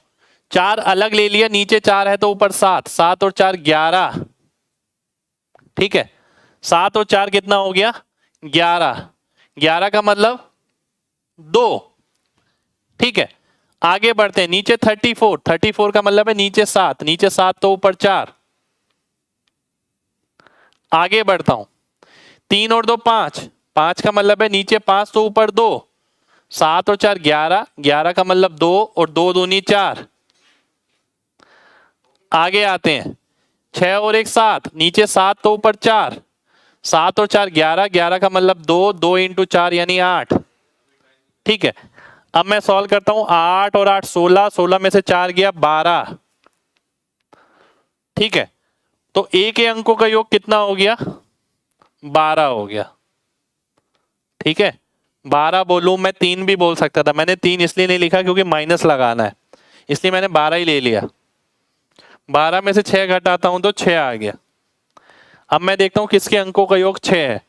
4 अलग ले लिया, नीचे 4 है तो ऊपर 7, 7 और 4 11। ठीक है, 7 और 4 कितना हो गया? 11, 11 का मतलब 2। ठीक है, आगे बढ़ते हैं, नीचे 34, 34 का मतलब है नीचे 7, नीचे 7 तो ऊपर 4। आगे बढ़ता हूं, 3 और 2 5, 5 का मतलब है नीचे 5 तो ऊपर 2, 7 और 4 11, 11 का मतलब 2 और 2 दूनी 4। आगे आते हैं, 6 और 1 7, नीचे 7 तो ऊपर 4, 7 और 4 11, 11 का मतलब 2, 2 इंटू 4 यानी 8। ठीक है, अब मैं सॉल्व करता हूं, 8 और 8 16, 16 में से 4 गया 12। ठीक है, तो ए के अंकों का योग कितना हो गया? 12 हो गया। ठीक है, 12 बोलूं, मैं 3 भी बोल सकता था, मैंने 3 इसलिए नहीं लिखा क्योंकि माइनस लगाना है, इसलिए मैंने 12 ही ले लिया। 12 में से 6 घटाता हूं तो 6 आ गया। अब मैं देखता हूं किसके अंकों का योग 6 है।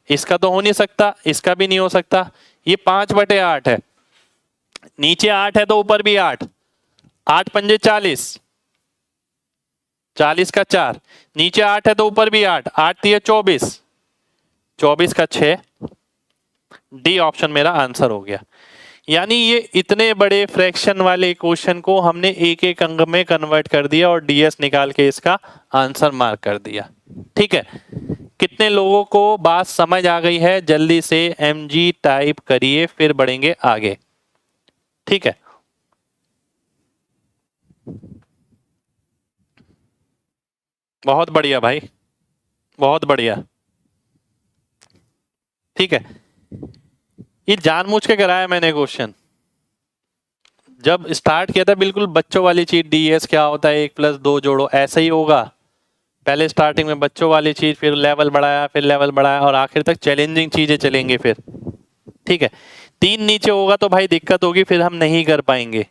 इसका तो हो नहीं सकता, इसका भी नहीं हो सकता, ये 5/8 है, नीचे 8 है तो ऊपर भी 8, 8 पंजे 40, 40 का 4, नीचे 8 है तो ऊपर भी 8, 8 दिए 24, 24 का 6। डी ऑप्शन मेरा आंसर हो गया। यानी ये इतने बड़े फ्रैक्शन वाले क्वेश्चन को हमने एक एक अंक में कन्वर्ट कर दिया और डीएस निकाल के इसका आंसर मार्क कर दिया। ठीक है, कितने लोगों को बात समझ आ गई है? जल्दी से MG टाइप करिए, फिर बढ़ेंगे आगे। ठीक है, बहुत बढ़िया भाई, बहुत बढ़िया। ठीक है, ये जानबूझ के कराया मैंने क्वेश्चन। जब स्टार्ट किया था बिल्कुल बच्चों वाली चीज, डीएस क्या होता है 1+2 जोड़ो, ऐसा ही होगा। पहले स्टार्टिंग में बच्चों वाली चीज, फिर लेवल बढ़ाया, फिर लेवल बढ़ाया, और आखिर तक चैलेंजिंग चीजें चलेंगे फिर। ठीक है, 3 नीचे होगा तो भाई दिक्कत होगी, फिर हम नहीं कर पाएंगे।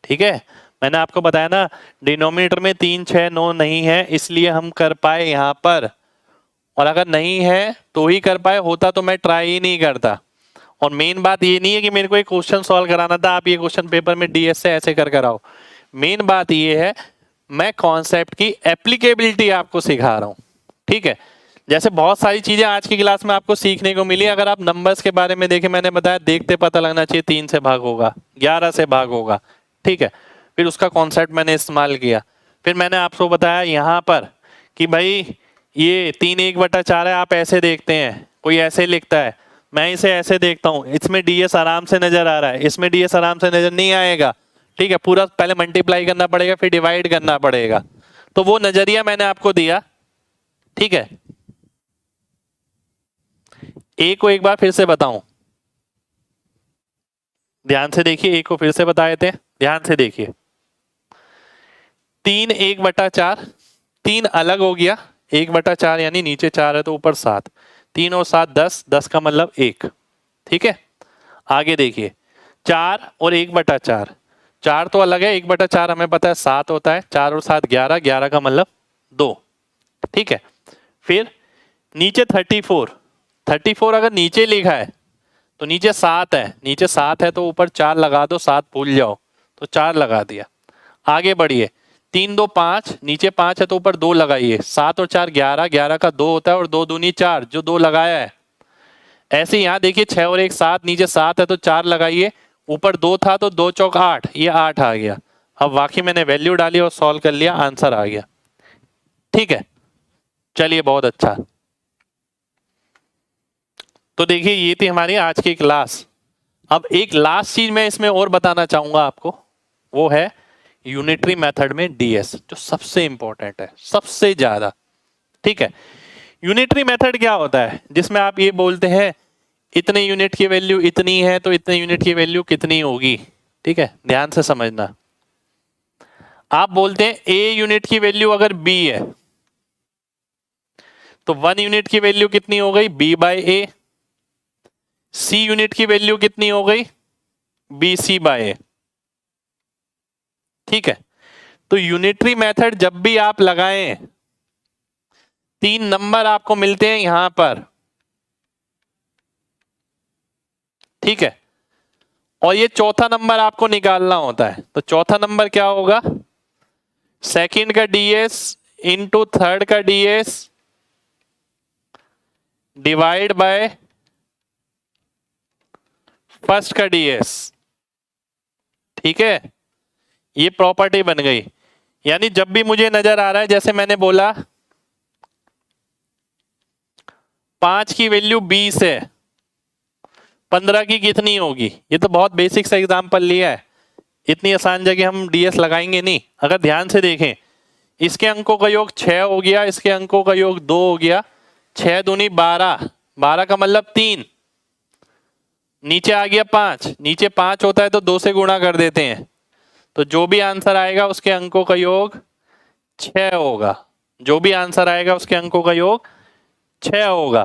ठीक है, मैंने आपको बताया ना, डिनोमिनेटर में 3 6 9 नहीं है, इसलिए हम कर पाए यहाँ पर, और अगर नहीं है तो ही कर पाए, होता तो मैं ट्राई ही नहीं करता। और मेन बात ये नहीं है कि मेरे को एक क्वेश्चन सॉल्व कराना था, आप ये क्वेश्चन पेपर में डीएस से ऐसे कर आओ। मेन बात ये है, मैं कॉन्सेप्ट की एप्लीकेबिलिटी आपको सिखा रहा हूँ। ठीक है, जैसे बहुत सारी चीजें आज की क्लास में आपको सीखने को मिली। अगर आप नंबर्स के बारे में देखें, मैंने बताया देखते पता लगना चाहिए, 3 से भाग होगा, 11 से भाग होगा। ठीक है, फिर उसका कॉन्सेप्ट मैंने इस्तेमाल किया। फिर मैंने आपको बताया यहाँ पर कि भाई ये 3 1/4 है, आप ऐसे देखते हैं, कोई ऐसे लिखता है, मैं इसे ऐसे देखता हूं, इसमें डीएस आराम से नजर आ रहा है, इसमें डीएस आराम से नजर नहीं आएगा। ठीक है, पूरा पहले मल्टीप्लाई करना पड़ेगा, फिर डिवाइड करना पड़ेगा, तो वो नजरिया मैंने आपको दिया। ठीक है, ए को एक बार फिर से बताऊं, ध्यान से देखिए, ए को फिर से बताए थे, ध्यान से देखिए। 3 1/4, 3 अलग हो गया, 1/4 यानी नीचे 4 है तो ऊपर 7, 3 और 7 10, 10 का मतलब 1। ठीक है, आगे देखिए, 4 और 1/4, 4 तो अलग है, 1/4 हमें पता है 7 होता है, 4 और 7 11, 11 का मतलब 2। ठीक है, फिर नीचे 34, 34 अगर नीचे लिखा है तो नीचे 7 है, नीचे 7 है तो ऊपर 4 लगा दो, 7 भूल जाओ तो 4 लगा दिया। आगे बढ़िए, 3 2 5, नीचे 5 है तो ऊपर 2 लगाइए, 7 और 4 11, 11 का 2 होता है और 2 दूनी 4, जो 2 लगाया है। ऐसे यहां देखिए, 6 और 1 7, नीचे 7 है तो 4 लगाइए, ऊपर 2 था तो 2 चौक 8, ये 8 आ गया। अब वाकई मैंने वैल्यू डाली और सॉल्व कर लिया, आंसर आ गया। ठीक है, चलिए बहुत अच्छा। तो देखिए ये थी हमारी आज की क्लास। अब एक लास्ट चीज मैं इसमें और बताना चाहूंगा आपको, वो है यूनिटरी मेथड में डीएस, जो सबसे इंपॉर्टेंट है, सबसे ज्यादा। ठीक है, यूनिटरी मेथड क्या होता है? जिसमें आप ये बोलते हैं इतने यूनिट की वैल्यू इतनी है तो इतने यूनिट की वैल्यू कितनी होगी। ठीक है, ध्यान से समझना। आप बोलते हैं ए यूनिट की वैल्यू अगर बी है तो 1 यूनिट की वैल्यू कितनी हो गई? बी बाय ए। सी यूनिट की वैल्यू कितनी हो गई? बी सी बाय ए। ठीक है, तो यूनिटरी मेथड जब भी आप लगाएं, 3 नंबर आपको मिलते हैं यहां पर। ठीक है, और ये चौथा नंबर आपको निकालना होता है, तो चौथा नंबर क्या होगा? सेकंड का डीएस इंटू थर्ड का डीएस डिवाइड बाय फर्स्ट का डीएस। ठीक है, ये प्रॉपर्टी बन गई। यानी जब भी मुझे नजर आ रहा है, जैसे मैंने बोला 5 की वैल्यू 20 है, 15 की कितनी होगी? ये तो बहुत बेसिक सा एग्जांपल लिया है, इतनी आसान जगह हम डीएस लगाएंगे नहीं। अगर ध्यान से देखें, इसके अंकों का योग 6 हो गया, इसके अंकों का योग 2 हो गया, 6 दूनी 12, 12 का मतलब 3, नीचे आ गया 5, नीचे 5 होता है तो 2 से गुणा कर देते हैं, तो जो भी आंसर आएगा उसके अंकों का योग 6 होगा। जो भी आंसर आएगा उसके अंकों का योग 6 होगा।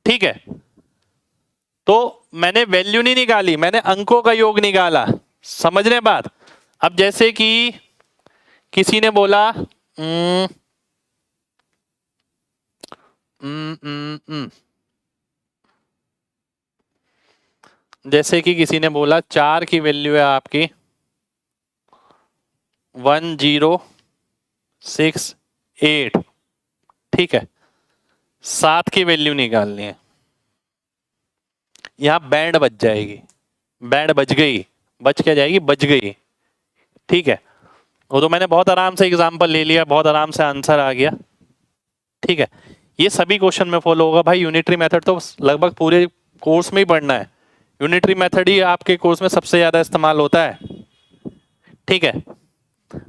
ठीक है, तो मैंने वैल्यू नहीं निकाली, मैंने अंकों का योग निकाला। समझ रहे बात? अब जैसे कि किसी ने बोला जैसे कि किसी ने बोला 4 की वैल्यू है आपकी 1068। ठीक है, 7 की वैल्यू निकालनी है। यहां बैंड बज जाएगी, बैंड बज गई, बच क्या जाएगी? बच गई। ठीक है, वो तो मैंने बहुत आराम से एग्जांपल ले लिया, बहुत आराम से आंसर आ गया। ठीक है, ये सभी क्वेश्चन में फॉलो होगा भाई। यूनिटरी मेथड तो लगभग पूरे कोर्स में ही पढ़ना है, यूनिटरी मेथड ही आपके कोर्स में सबसे ज्यादा इस्तेमाल होता है। ठीक है,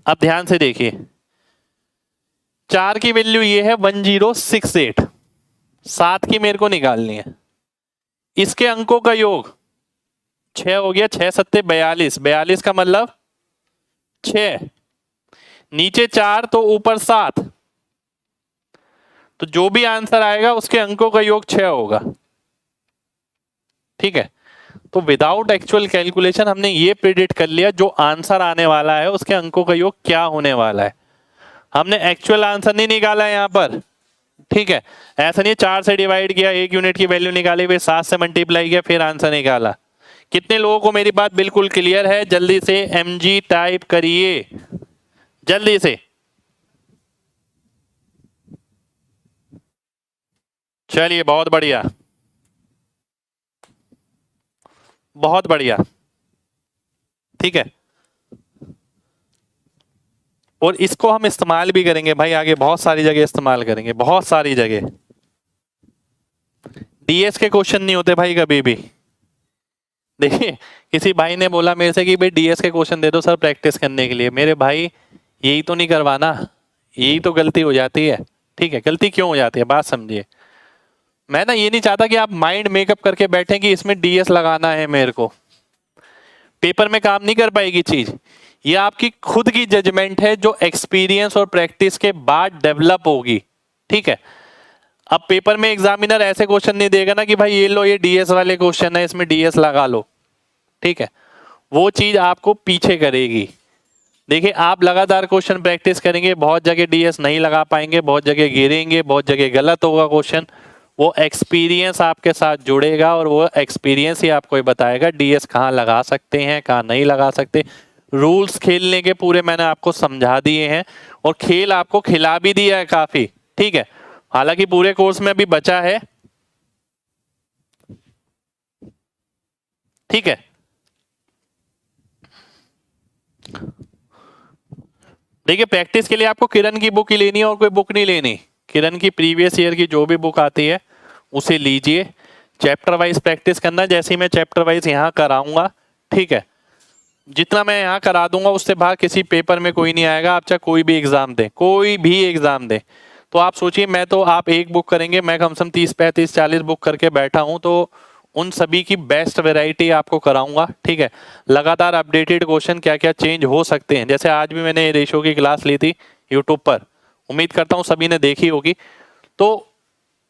अब ध्यान से देखिए, 4 की वैल्यू ये है 1068, 7 की मेरे को निकालनी है। इसके अंकों का योग 6 हो गया, 6 सत्ते 42, 42 का मतलब 6, नीचे 4 तो ऊपर 7, तो जो भी आंसर आएगा उसके अंकों का योग 6 होगा। ठीक है, तो विदाउट एक्चुअल कैलकुलेशन हमने ये प्रिडिक्ट कर लिया जो आंसर आने वाला है उसके अंकों का योग क्या होने वाला है। हमने एक्चुअल आंसर नहीं निकाला है यहां पर। ठीक है, ऐसा नहीं 4 से डिवाइड किया, 1 यूनिट की वैल्यू निकाली, फिर 7 से मल्टीप्लाई किया, फिर आंसर निकाला। कितने लोगों को मेरी बात बिल्कुल क्लियर है? जल्दी से mg टाइप करिए, जल्दी से। चलिए, बहुत बढ़िया, बहुत बढ़िया। ठीक है, और इसको हम इस्तेमाल भी करेंगे भाई, आगे बहुत सारी जगह इस्तेमाल करेंगे, बहुत सारी जगह। डीएस के क्वेश्चन नहीं होते भाई कभी भी। देखिए, किसी भाई ने बोला मेरे से कि भाई डीएस के क्वेश्चन दे दो सर प्रैक्टिस करने के लिए। मेरे भाई, यही तो नहीं करवाना, यही तो गलती हो जाती है। ठीक है, गलती क्यों हो जाती है बात समझिए। मैं ना ये नहीं चाहता कि आप माइंड मेकअप करके बैठें कि इसमें डीएस लगाना है मेरे को, पेपर में काम नहीं कर पाएगी चीज। ये आपकी खुद की जजमेंट है जो एक्सपीरियंस और प्रैक्टिस के बाद डेवलप होगी। ठीक है, अब पेपर में एग्जामिनर ऐसे क्वेश्चन नहीं देगा ना कि भाई ये लो ये डीएस वाले क्वेश्चन है इसमें डीएस लगा लो। ठीक है, वो चीज आपको पीछे करेगी। देखिए, आप लगातार क्वेश्चन प्रैक्टिस करेंगे, बहुत जगह डीएस नहीं लगा पाएंगे, बहुत जगह गिरेंगे, बहुत जगह गलत होगा क्वेश्चन। वो एक्सपीरियंस आपके साथ जुड़ेगा और वो एक्सपीरियंस ही आपको बताएगा डीएस कहाँ लगा सकते हैं, कहाँ नहीं लगा सकते। रूल्स खेलने के पूरे मैंने आपको समझा दिए हैं और खेल आपको खिला भी दिया है काफी। ठीक है, हालांकि पूरे कोर्स में अभी बचा है। ठीक है, देखिए प्रैक्टिस के लिए आपको किरण की बुक ही लेनी है और कोई बुक नहीं लेनी। किरण की प्रीवियस ईयर की जो भी बुक आती है उसे लीजिए, चैप्टर वाइज प्रैक्टिस करना। जैसे ही मैं चैप्टर वाइज यहाँ कराऊंगा, ठीक है, जितना मैं यहाँ करा दूंगा उससे बाहर किसी पेपर में कोई नहीं आएगा। आप चाहे कोई भी एग्जाम दें, कोई भी एग्जाम दें, तो आप सोचिए, मैं तो आप एक बुक करेंगे, मैं कम से कम 30 35 40 बुक करके बैठा हूँ, तो उन सभी की बेस्ट वैरायटी आपको कराऊंगा, ठीक है। लगातार अपडेटेड क्वेश्चन क्या क्या चेंज हो सकते हैं, जैसे आज भी मैंने रेशो की क्लास ली थी यूट्यूब पर, उम्मीद करता हूँ सभी ने देखी होगी। तो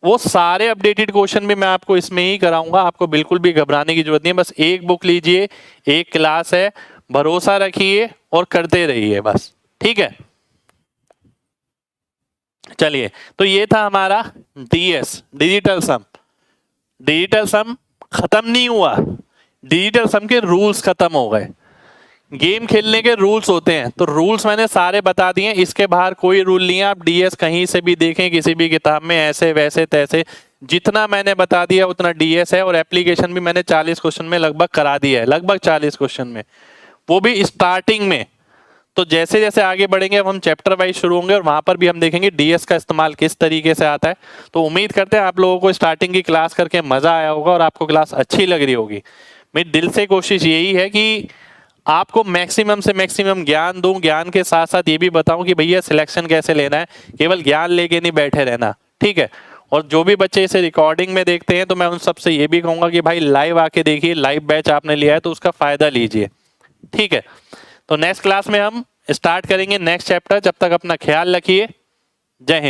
वो सारे अपडेटेड क्वेश्चन भी मैं आपको इसमें ही कराऊंगा, आपको बिल्कुल भी घबराने की जरूरत नहीं है। बस एक बुक लीजिए, एक क्लास है, भरोसा रखिए और करते रहिए बस, ठीक है। चलिए, तो ये था हमारा डीएस, डिजिटल सम। डिजिटल सम खत्म नहीं हुआ, डिजिटल सम के रूल्स खत्म हो गए। गेम खेलने के रूल्स होते हैं, तो रूल्स मैंने सारे बता दिए, इसके बाहर कोई रूल नहीं है। आप डीएस कहीं से भी देखें, किसी भी किताब में, ऐसे वैसे तैसे जितना मैंने बता दिया उतना डीएस है। और एप्लीकेशन भी मैंने 40 क्वेश्चन में लगभग करा दिया है, लगभग 40 क्वेश्चन में, वो भी स्टार्टिंग में। तो जैसे जैसे आगे बढ़ेंगे अब हम चैप्टर वाइज शुरू होंगे और वहां पर भी हम देखेंगे डीएस का इस्तेमाल किस तरीके से आता है। तो उम्मीद करते हैं आप लोगों को स्टार्टिंग की क्लास करके मजा आया होगा और आपको क्लास अच्छी लग रही होगी। मेरी दिल से कोशिश यही है कि आपको मैक्सिमम से मैक्सिमम ज्ञान दूं, ज्ञान के साथ साथ ये भी बताऊं कि भैया सिलेक्शन कैसे लेना है, केवल ज्ञान लेके नहीं बैठे रहना, ठीक है। और जो भी बच्चे इसे रिकॉर्डिंग में देखते हैं, तो मैं उन सबसे ये भी कहूंगा कि भाई लाइव आके देखिए, लाइव बैच आपने लिया है तो उसका फायदा लीजिए, ठीक है। तो नेक्स्ट क्लास में हम स्टार्ट करेंगे नेक्स्ट चैप्टर। जब तक अपना ख्याल रखिए, जय हिंद।